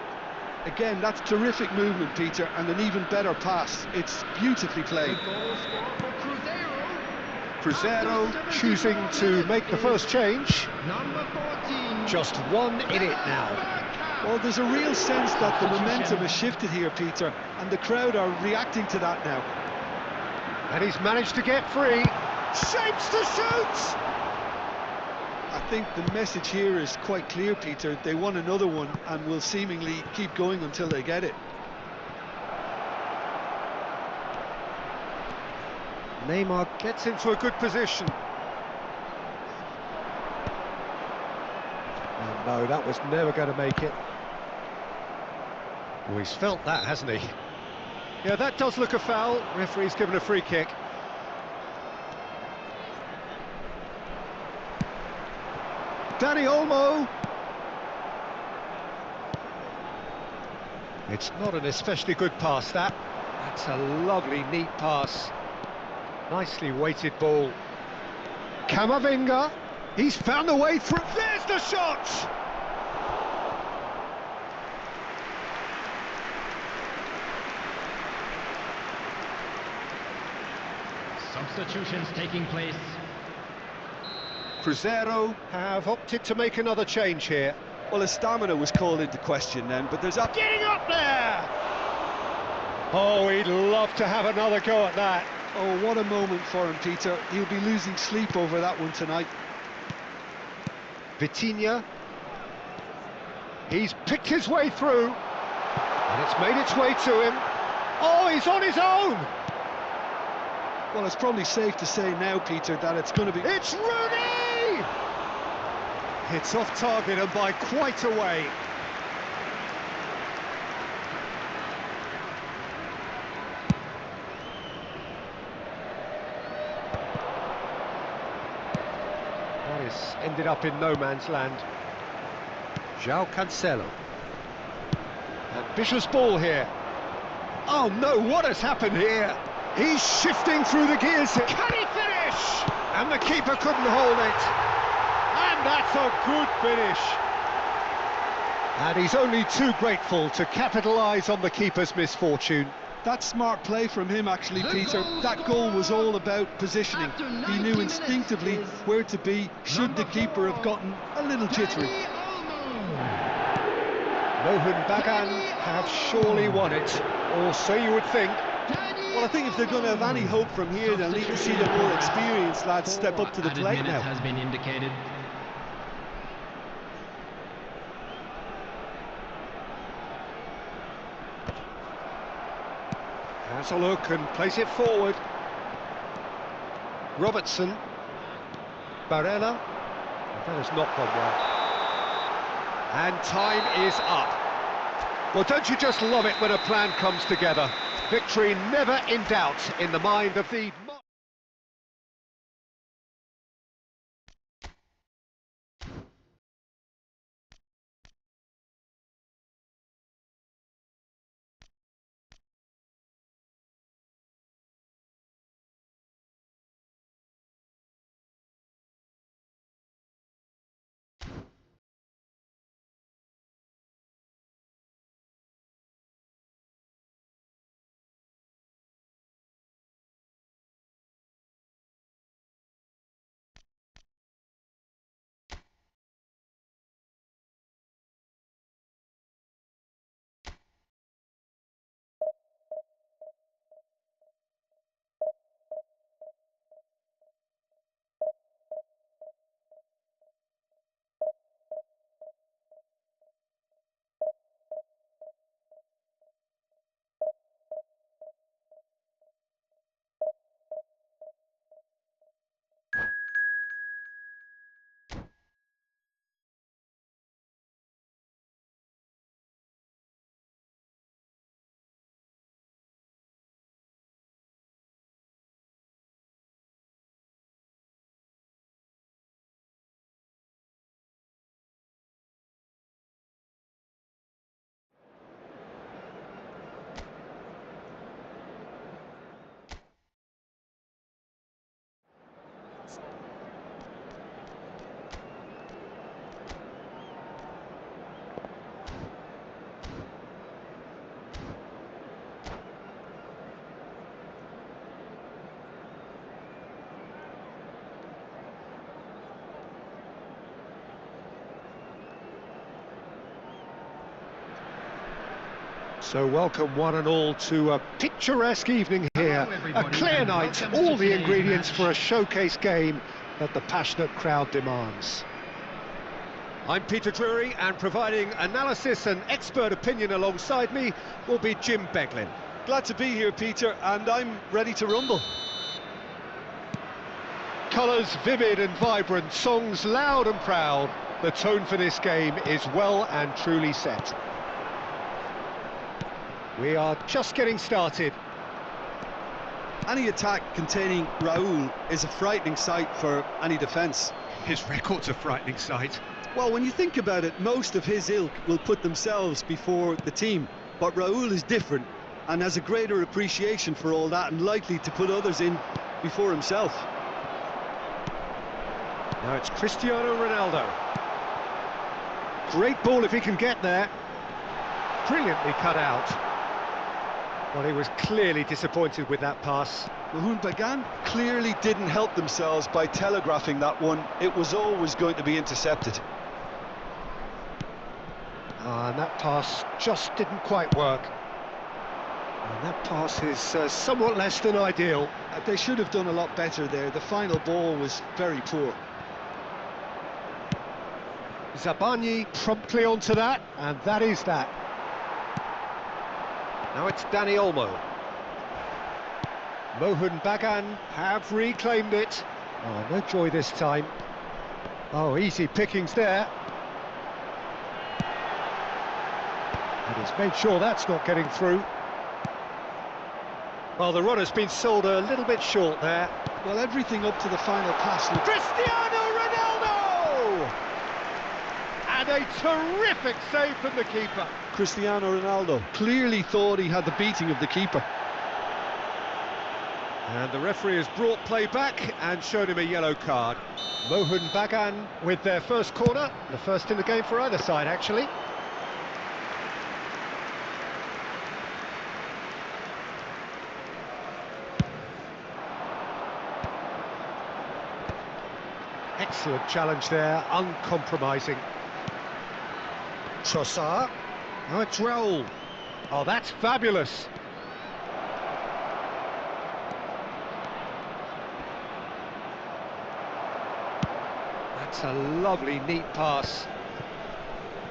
Again, that's terrific movement, Peter, and an even better pass. It's beautifully played. Cruzeiro choosing to make the first change. Number 14. Just 1 in it now. Well, there's a real sense that the momentum has shifted here, Peter, and the crowd are reacting to that now. And he's managed to get free. Shapes to shoot! I think the message here is quite clear, Peter. They want another one and will seemingly keep going until they get it. Neymar gets into a good position. Oh, no, that was never going to make it. Well, he's felt that, hasn't he? Yeah, that does look a foul. Referee's given a free kick. Dani Olmo. It's not an especially good pass, that. That's a lovely, neat pass. Nicely weighted ball. Camavinga, he's found the way through. There's the shot! Substitutions taking place. Cruzeiro have opted to make another change here. Well, his stamina was called into question then, but there's up. Getting up there! Oh, he'd love to have another go at that. Oh, what a moment for him, Peter. He'll be losing sleep over that one tonight. Vitinha. He's picked his way through. And it's made its way to him. Oh, he's on his own! Well, it's probably safe to say now, Peter, that it's going to be... It's Rooney! It's off target and by quite a way. That is ended up in no man's land. João Cancelo. Ambitious ball here. Oh no, what has happened here? He's shifting through the gears. Can he finish? And the keeper couldn't hold it. And that's a good finish. And he's only too grateful to capitalise on the keeper's misfortune. That's smart play from him, actually, Peter. That goal was all about positioning. He knew instinctively where to be should the keeper have gotten a little jittery. Mohan Bagan have surely won it, or so you would think. Well, I think if they're going to have any hope from here, they'll need to see the more experienced lads step up to the plate now. Has been indicated. Has a look and plays it forward. Robertson. Barella. That has not gone well. And time is up. Well, don't you just love it when a plan comes together? Victory never in doubt in the mind of the... So welcome one and all to a picturesque evening here, a clear night, all the ingredients for a showcase game that the passionate crowd demands. I'm Peter Drury, and providing analysis and expert opinion alongside me will be Jim Beglin. Glad to be here, Peter, and I'm ready to rumble. Colours vivid and vibrant, songs loud and proud. The tone for this game is well and truly set. We are just getting started. Any attack containing Raul is a frightening sight for any defence. His record's a frightening sight. Well, when you think about it, most of his ilk will put themselves before the team. But Raul is different and has a greater appreciation for all that and likely to put others in before himself. Now it's Cristiano Ronaldo. Great ball if he can get there. Brilliantly cut out. Well, he was clearly disappointed with that pass. Mahmoud Bagan clearly didn't help themselves by telegraphing that one. It was always going to be intercepted. And that pass just didn't quite work. And that pass is somewhat less than ideal. They should have done a lot better there. The final ball was very poor. Zabani promptly onto that, and that is that. Now it's Dani Olmo. Mohun Bagan have reclaimed it. Oh, no joy this time. Oh, easy pickings there. And he's made sure that's not getting through. Well, the runner's been sold a little bit short there. Well, everything up to the final pass. Cristiano Ronaldo! And a terrific save from the keeper. Cristiano Ronaldo clearly thought he had the beating of the keeper. And the referee has brought play back and shown him a yellow card. Mohun Bagan with their first corner, the first in the game for either side, actually. Excellent challenge there, uncompromising. Trossard. Oh, it's Raul. Oh, that's fabulous. That's a lovely, neat pass.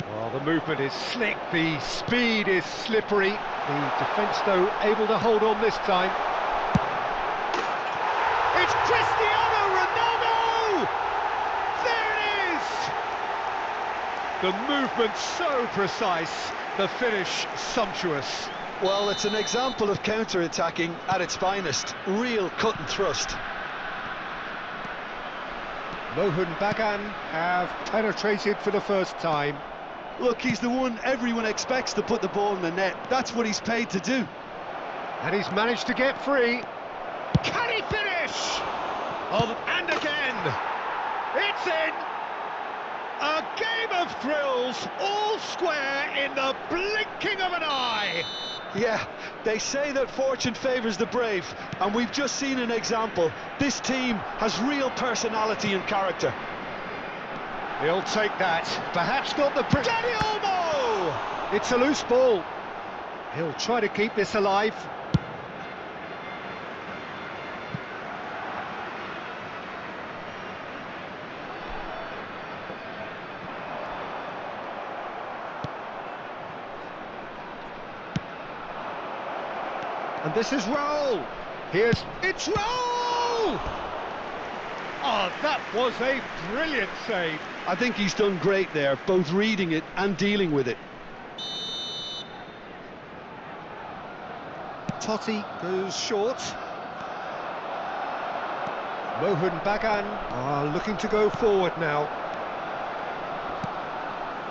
Well, the movement is slick, the speed is slippery. The defence, though, able to hold on this time. It's Cristiano Ronaldo! There it is! The movement so precise, the finish sumptuous. Well, it's an example of counter-attacking at its finest. Real cut and thrust. Mohun Bagan have penetrated for the first time. Look, he's the one everyone expects to put the ball in the net. That's what he's paid to do. And he's managed to get free. Can he finish? Oh, and again. It's in. A game of thrills, all square in the blinking of an eye. Yeah, they say that fortune favours the brave, and we've just seen an example. This team has real personality and character. He'll take that. Perhaps not the... Dani Olmo! It's a loose ball. He'll try to keep this alive. And this is Raul. It's Raul! Oh, that was a brilliant save. I think he's done great there, both reading it and dealing with it. Totti goes short. Mohun Bagan are looking to go forward now.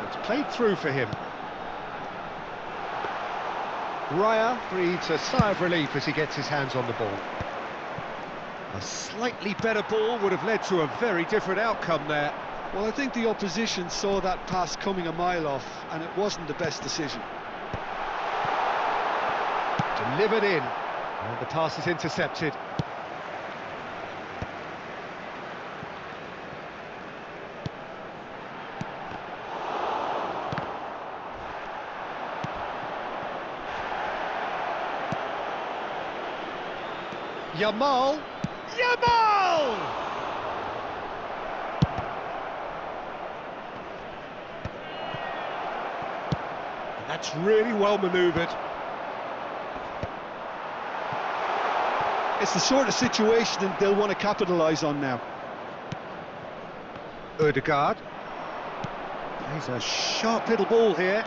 It's played through for him. Raya breathes a sigh of relief as he gets his hands on the ball. A slightly better ball would have led to a very different outcome there. Well, I think the opposition saw that pass coming a mile off, and it wasn't the best decision. Delivered in, and the pass is intercepted. Yamal! And that's really well manoeuvred. It's the sort of situation that they'll want to capitalise on now. Ødegaard. Plays a sharp little ball here.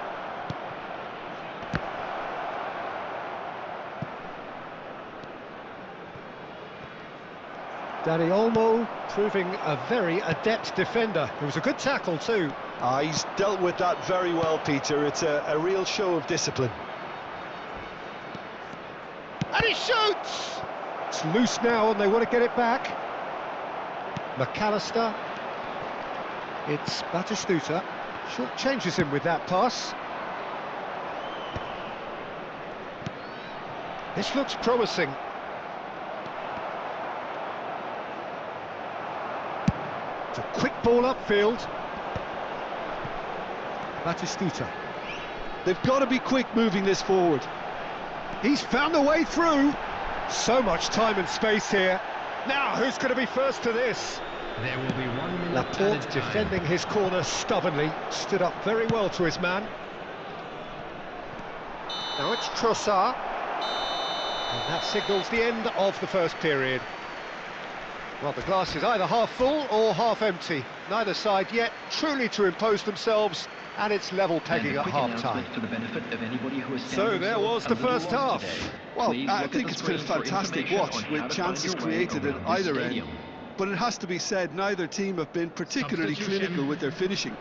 Dani Olmo proving a very adept defender. It was a good tackle too. He's dealt with that very well, Peter. It's a real show of discipline. And he shoots! It's loose now and they want to get it back. McAllister. It's Batistuta. Short changes him with that pass. This looks promising. It's a quick ball upfield. Batistuta. They've got to be quick moving this forward. He's found a way through. So much time and space here. Now, who's going to be first to this? There will be 1 minute Laporte added time. defending his corner stubbornly. Stood up very well to his man. Now it's Trossard. And that signals the end of the first period. Well, the glass is either half full or half empty. Neither side yet truly to impose themselves, and it's level pegging at half-time. For the benefit of anybody who has So there was the first half. Well, I think it's been a fantastic watch with chances created at either end. But it has to be said, neither team have been particularly clinical with their finishing.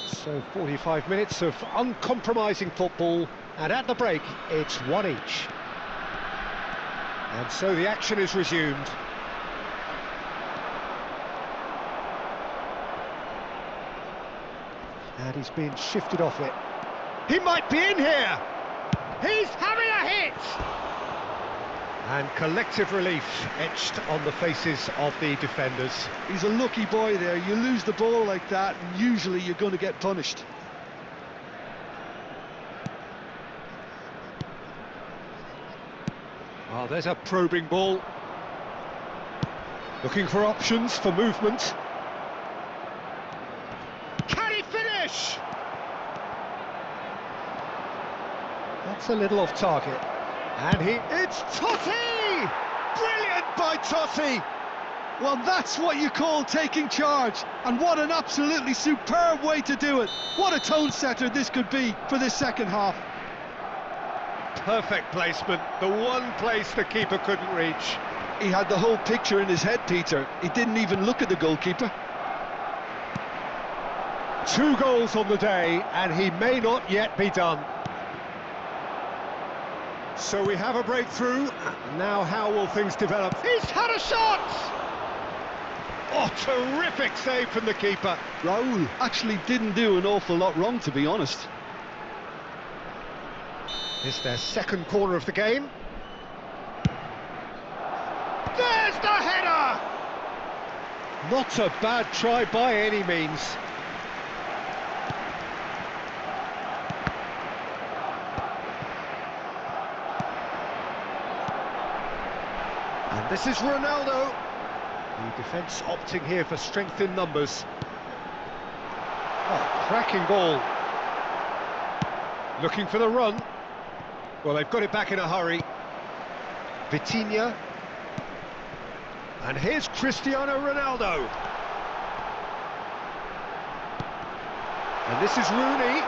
So 45 minutes of uncompromising football, and at the break, it's one each. And so the action is resumed. And he's being shifted off it. He might be in here! He's having a hit! And collective relief etched on the faces of the defenders. He's a lucky boy there. You lose the ball like that, and usually you're going to get punished. Oh, there's a probing ball. Looking for options for movement. Can he finish? That's a little off target. And it's Totti! Brilliant by Totti! Well, that's what you call taking charge, and what an absolutely superb way to do it. What a tone setter this could be for this second half. Perfect placement, the one place the keeper couldn't reach. He had the whole picture in his head, Peter. He didn't even look at the goalkeeper. 2 goals on the day, and he may not yet be done. So we have a breakthrough. Now how will things develop? He's had a shot! Oh, terrific save from the keeper. Raul actually didn't do an awful lot wrong, to be honest. It's their second corner of the game. There's the header! Not a bad try by any means. And this is Ronaldo. The defence opting here for strength in numbers. Oh, cracking ball. Looking for the run. Well, they've got it back in a hurry. Vitinha. And here's Cristiano Ronaldo. And this is Rooney.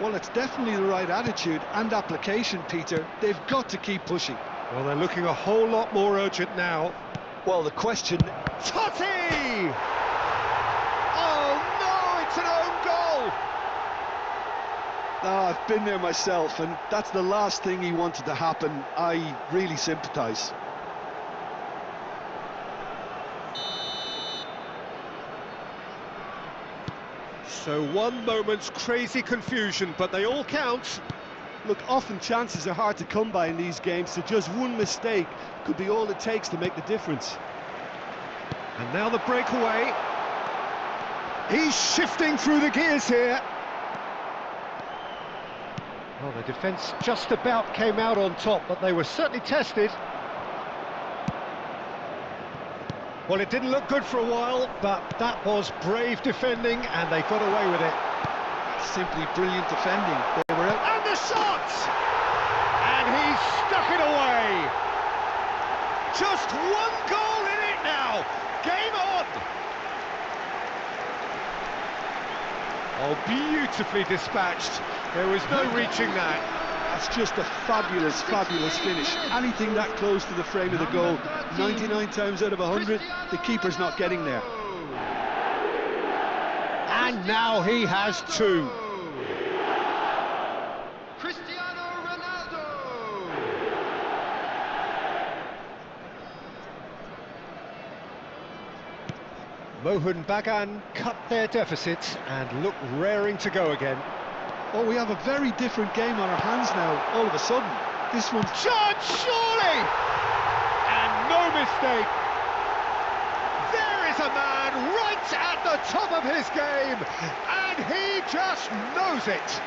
Well, it's definitely the right attitude and application, Peter. They've got to keep pushing. Well, they're looking a whole lot more urgent now. Well, the question... Totti! Oh, no, it's an own goal! I've been there myself, and that's the last thing he wanted to happen. I really sympathise. So 1 moment's crazy confusion, but they all count. Look, often chances are hard to come by in these games, so just one mistake could be all it takes to make the difference. And now the breakaway. He's shifting through the gears here. Well, the defence just about came out on top, but they were certainly tested. Well, it didn't look good for a while, but that was brave defending, and they got away with it. Simply brilliant defending. They were out. And the shot! And he stuck it away! Just 1 goal in it now! Game on! Oh, beautifully dispatched. There was no reaching that. That's just a fabulous, fabulous finish. Anything that close to the frame of the goal, 99 times out of 100, the keeper's not getting there. And now he has 2. Cristiano Ronaldo. Mohun Bagan cut their deficit and look raring to go again. Oh, we have a very different game on our hands now, all of a sudden. This one's... Chance, surely! And no mistake. There is a man right at the top of his game, and he just knows it.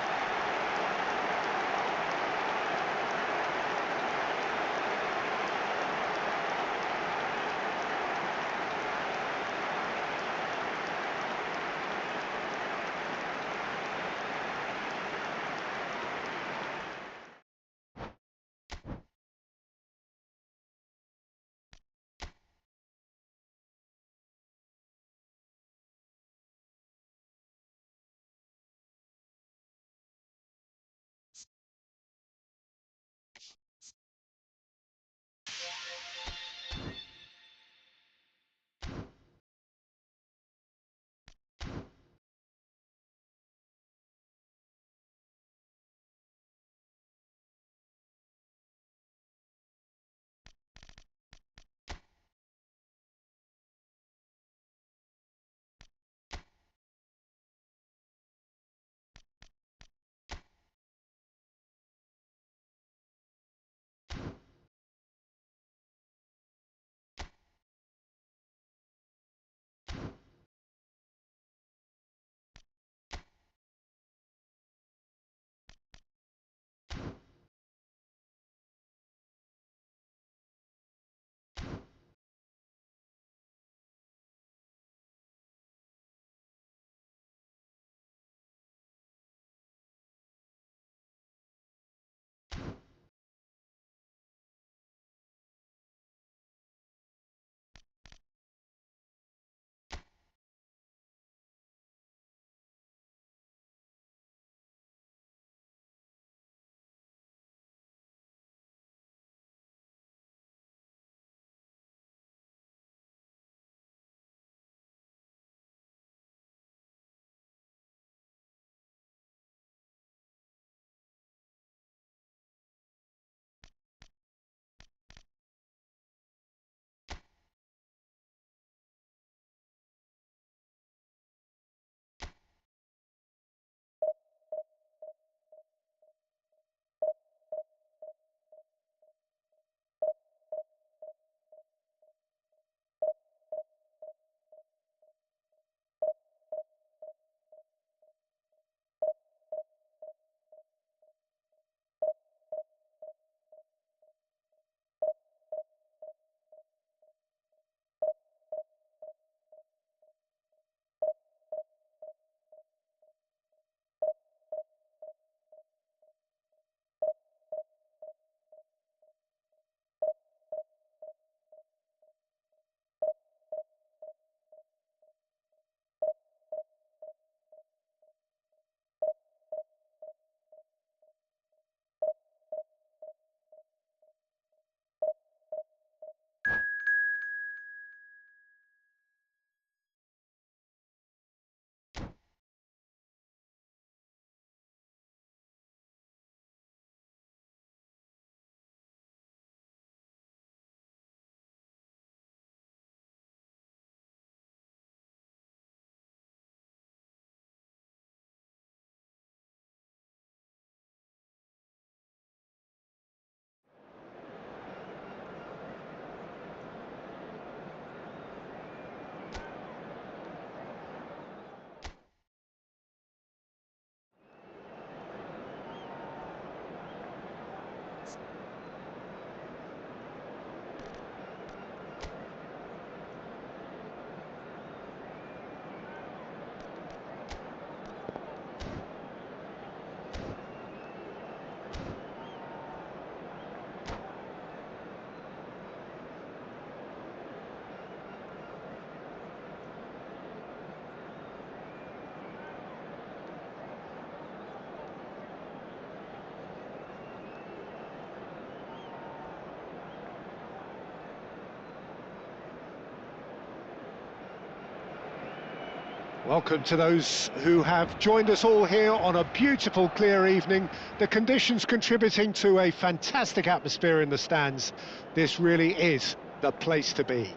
Welcome to those who have joined us all here on a beautiful, clear evening. The conditions contributing to a fantastic atmosphere in the stands. This really is the place to be.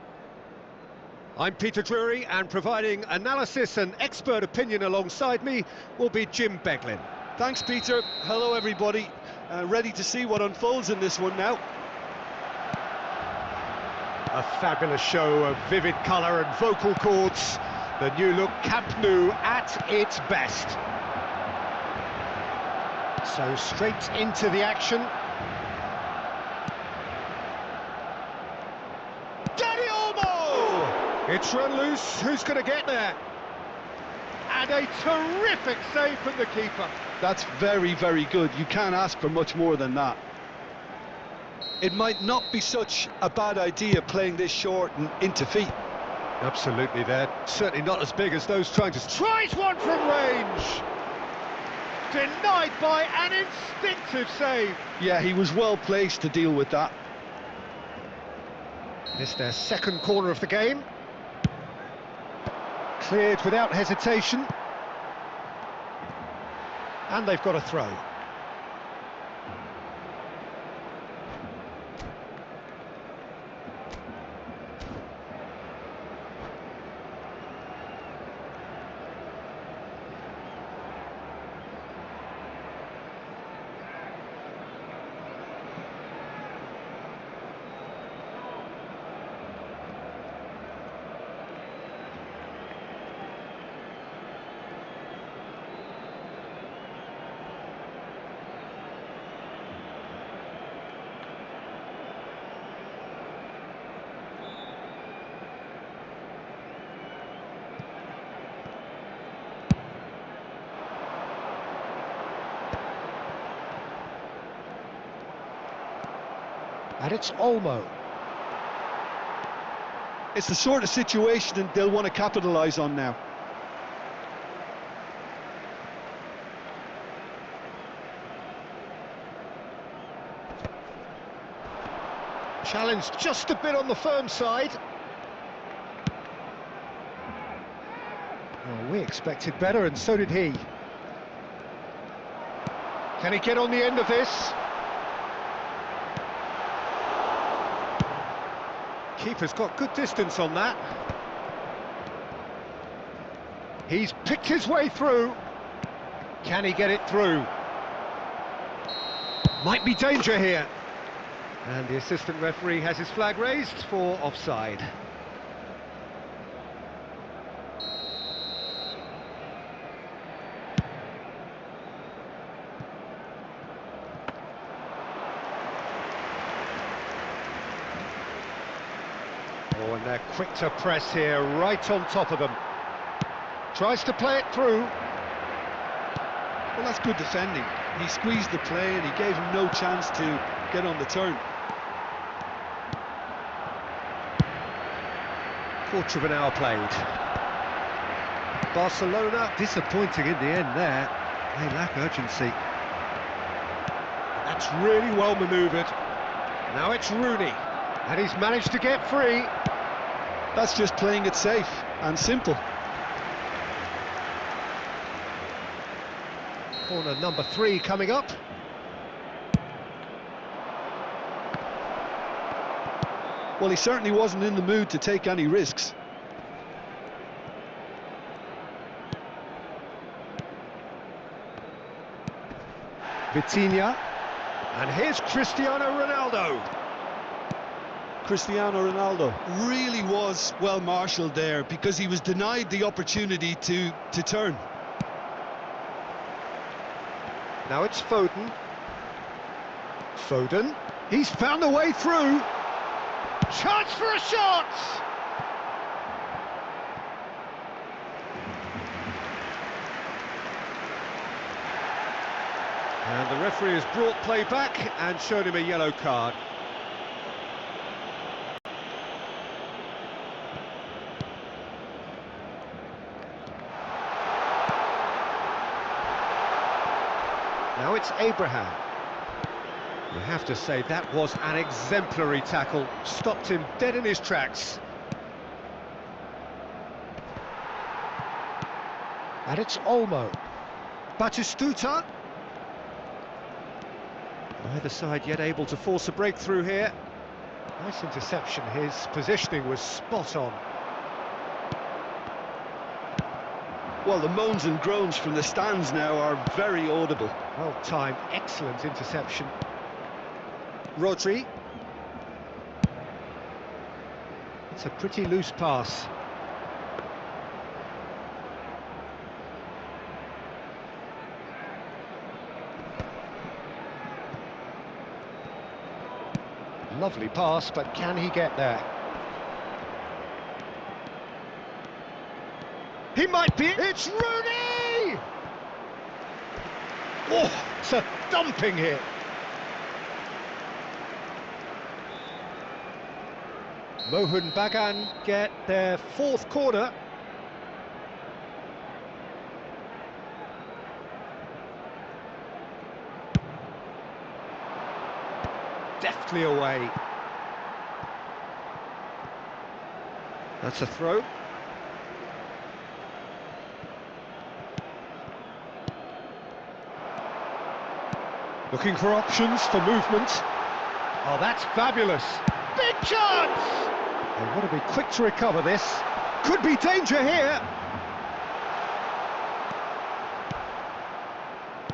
I'm Peter Drury, and providing analysis and expert opinion alongside me will be Jim Beglin. Thanks, Peter. Hello, everybody. Ready to see what unfolds in this one now. A fabulous show of vivid colour and vocal cords. The new look Camp Nou at its best. So straight into the action. Danny Olmo! It's run loose. Who's going to get there? And a terrific save from the keeper. That's very, very good. You can't ask for much more than that. It might not be such a bad idea playing this short and into feet. Absolutely, they're certainly not as big as those trying to... Tries one from range! Denied by an instinctive save. Yeah, he was well placed to deal with that. It's their second corner of the game. Cleared without hesitation. And they've got a throw. And it's Olmo. It's the sort of situation that they'll want to capitalise on now. Challenged just a bit on the firm side. Well, we expected better, and so did he. Can he get on the end of this? Keeper's got good distance on that. He's picked his way through. Can he get it through? Might be danger here. And the assistant referee has his flag raised for offside. Oh, and they're quick to press here, right on top of them. Tries to play it through. Well, that's good defending. He squeezed the play and he gave him no chance to get on the turn. Quarter of an hour played. Barcelona disappointing in the end there. They lack urgency. That's really well manoeuvred. Now it's Rooney, and he's managed to get free. That's just playing it safe and simple. Corner number 3 coming up. Well, he certainly wasn't in the mood to take any risks. Vitinha, and here's Cristiano Ronaldo. Cristiano Ronaldo really was well marshalled there because he was denied the opportunity to turn. Now it's Foden. Foden, he's found a way through. Chance for a shot! And the referee has brought play back and showed him a yellow card. Now it's Abraham. You have to say that was an exemplary tackle, stopped him dead in his tracks. And it's Olmo. Batistuta. Neither side yet able to force a breakthrough here. Nice interception, his positioning was spot on. Well, the moans and groans from the stands now are very audible. Well timed, excellent interception. Rodri. It's a pretty loose pass. Lovely pass, but can he get there? He might be... It's Rooney! Oh, it's a thumping hit. Mohun Bagan get their fourth corner. Deftly away. That's a throw. Looking for options for movement. Oh, that's fabulous. Big chance! They want to be quick to recover this. Could be danger here.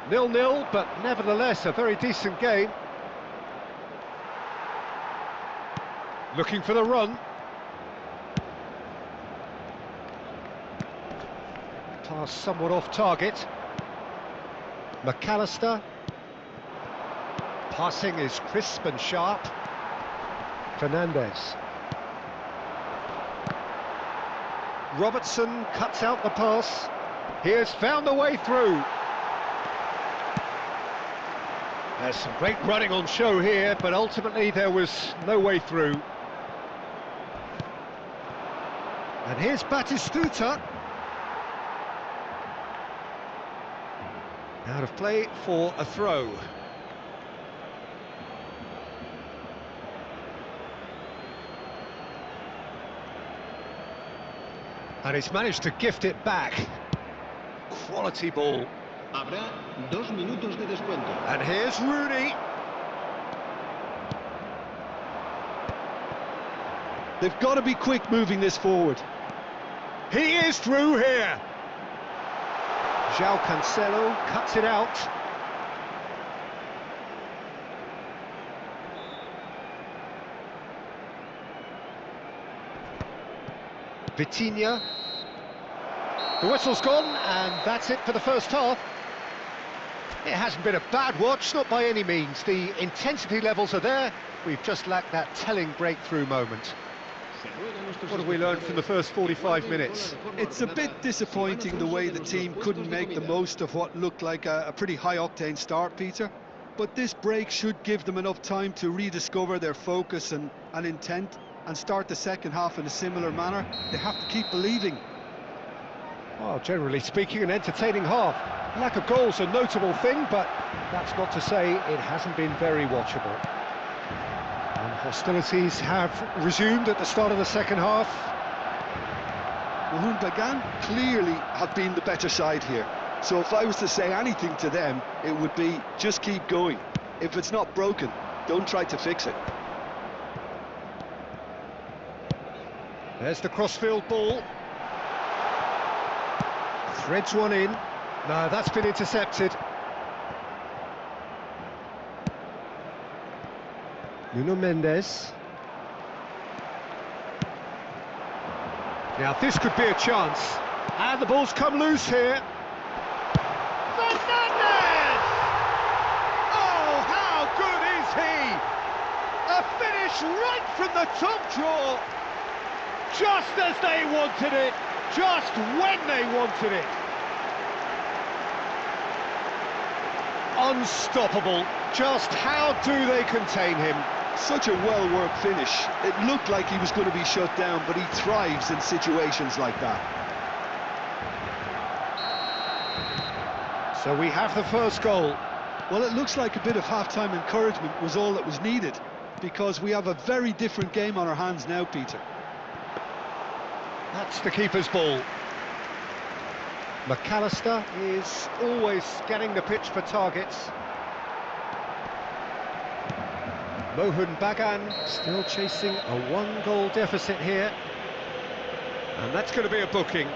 0-0, but nevertheless a very decent game. Looking for the run. Pass somewhat off target. McAllister. Passing is crisp and sharp. Fernandez. Robertson cuts out the pass. He has found the way through. There's some great running on show here, but ultimately there was no way through. And here's Batistuta. Out of play for a throw. And he's managed to gift it back. Quality ball. Habrá 2 minutos de descuento. And here's Rooney. They've got to be quick moving this forward. He is through here. João Cancelo cuts it out. Vitinha. The whistle's gone, and that's it for the first half. It hasn't been a bad watch, not by any means. The intensity levels are there. We've just lacked that telling breakthrough moment. What have we learned from the first 45 minutes? It's a bit disappointing the way the team couldn't make the most of what looked like a pretty high-octane start, Peter. But this break should give them enough time to rediscover their focus and intent and start the second half in a similar manner. They have to keep believing. Well, generally speaking, an entertaining half. Lack of goals a notable thing, but that's not to say it hasn't been very watchable. And hostilities have resumed at the start of the second half. Mohun Bagan clearly have been the better side here. So if I was to say anything to them, it would be just keep going. If it's not broken, don't try to fix it. There's the crossfield ball. Threads one in. No, that's been intercepted. Nuno Mendes. Now this could be a chance. And the ball's come loose here. Fernandez! Oh, how good is he? A finish right from the top draw. Just as they wanted it. Just when they wanted it. Unstoppable. Just how do they contain him? Such a well-worked finish. It looked like he was going to be shut down, but he thrives in situations like that. So we have the first goal. Well, it looks like a bit of half-time encouragement was all that was needed, because we have a very different game on our hands now, Peter. That's the keeper's ball. McAllister is always scanning the pitch for targets. Mohun Bagan still chasing a one-goal deficit here. And that's going to be a booking.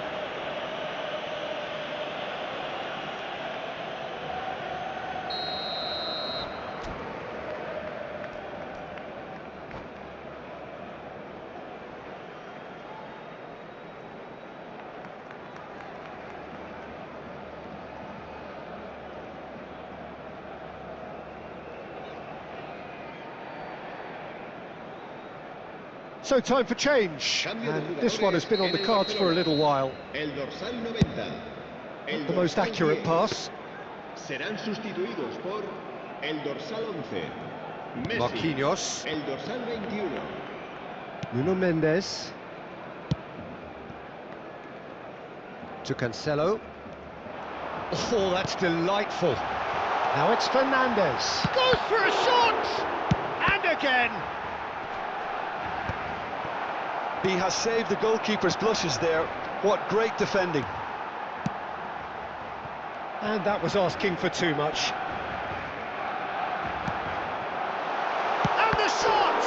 So time for change. And this one has been on the cards for a little while. El dorsal 90. Not the most accurate pass. Serán sustituidos por el dorsal 11. Messi. Marquinhos. El dorsal 21. Nuno Mendes. To Cancelo. Oh, that's delightful. Now it's Fernandes. Goes for a shot! And again! He has saved the goalkeeper's blushes there. What great defending. And that was asking for too much. And the shot!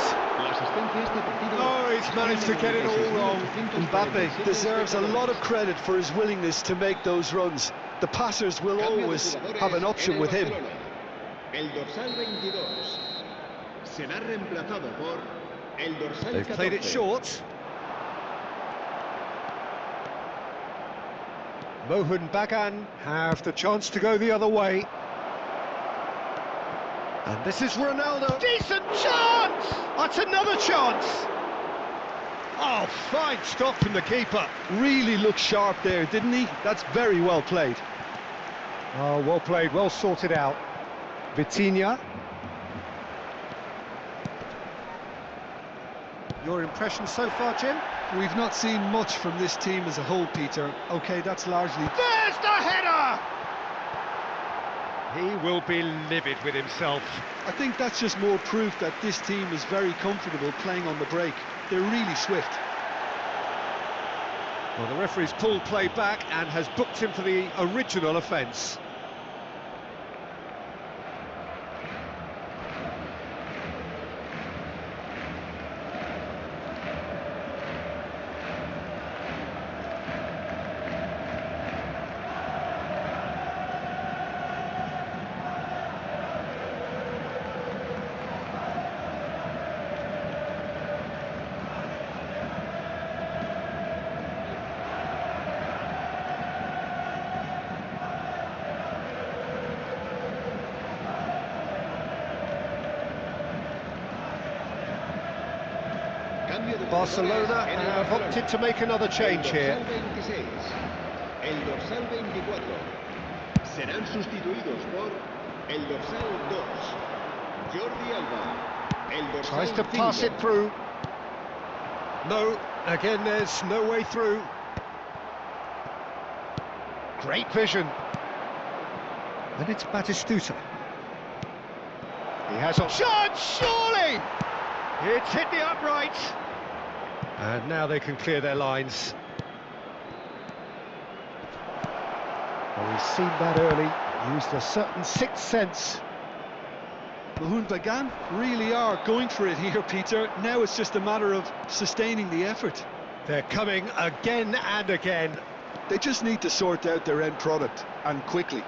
Oh, he's managed to get it all wrong. Mbappe deserves a lot of credit for his willingness to make those runs. The passers will always have an option with him. El dorsal 22 será reemplazado por el dorsal 14. They've played it short. Mohun Bagan have the chance to go the other way. And this is Ronaldo. Decent chance! That's another chance! Oh, fine stop from the keeper. Really looked sharp there, didn't he? That's very well played. Oh, well played, well sorted out. Vitinha. Your impression so far, Jim? We've not seen much from this team as a whole, Peter. OK, that's largely... There's the header! He will be livid with himself. I think that's just more proof that this team is very comfortable playing on the break. They're really swift. Well, the referee's pulled play back and has booked him for the original offence. Barcelona have opted to make another change here. El dorsal 24 serán sustituidos por el dorsal 2. Jordi Alba. El dorsal Tries to pass it through. No, again there's no way through. Great vision. And it's Batistuta. He has a shot, surely! It's hit the upright. And now they can clear their lines. Well, he's seen that early, used a certain sixth sense. Mohun Bagan really are going for it here, Peter. Now it's just a matter of sustaining the effort. They're coming again and again. They just need to sort out their end product, and quickly.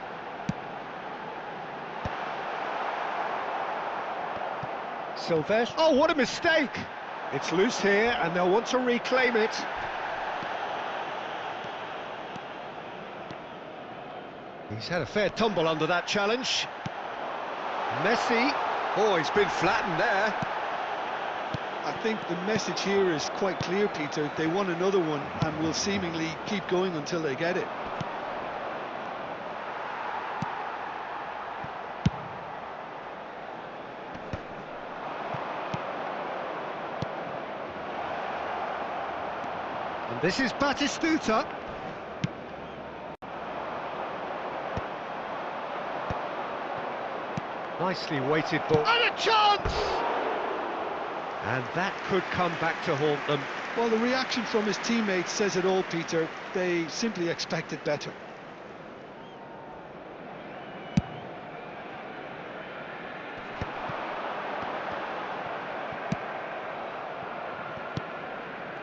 Silvestre. Oh, what a mistake! It's loose here, and they'll want to reclaim it. He's had a fair tumble under that challenge. Messi. Oh, he's been flattened there. I think the message here is quite clear, Peter. They want another one and will seemingly keep going until they get it. And this is Batistuta. Nicely weighted ball. And a chance! And that could come back to haunt them. Well, the reaction from his teammates says it all, Peter. They simply expected better.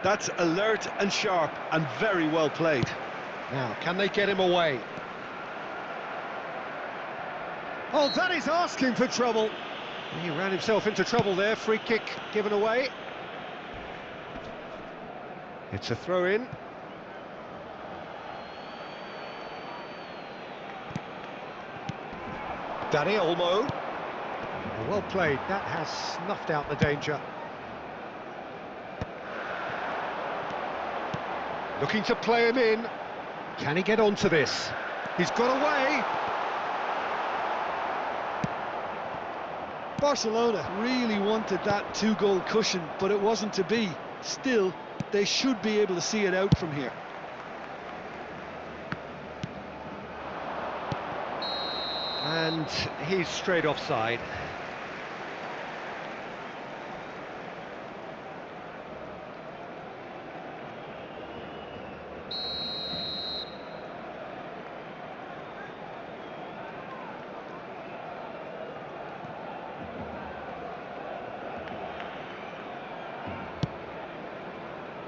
That's alert and sharp and very well played. Now, can they get him away? Oh, that is asking for trouble. He ran himself into trouble there. Free kick given away. It's a throw-in. Dani Olmo. Well played. That has snuffed out the danger. Looking to play him in. Can he get onto this? He's got away. Barcelona really wanted that two-goal cushion, but it wasn't to be. Still, they should be able to see it out from here. And he's straight offside.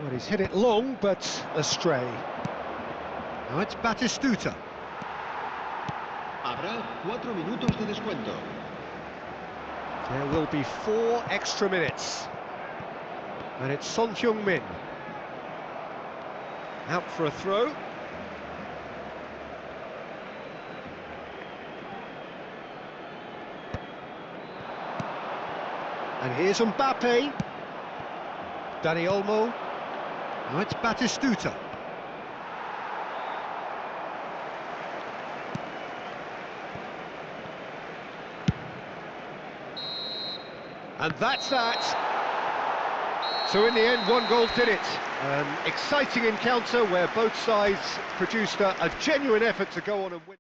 Well, he's hit it long, but astray. Now it's Batistuta. Habrá 4 minutos de descuento. There will be 4 extra minutes. And it's Son Heung-min. Out for a throw. And here's Mbappe. Dani Olmo. Now it's Batistuta. And that's that. So in the end, 1 goal did it. An exciting encounter where both sides produced a genuine effort to go on and win.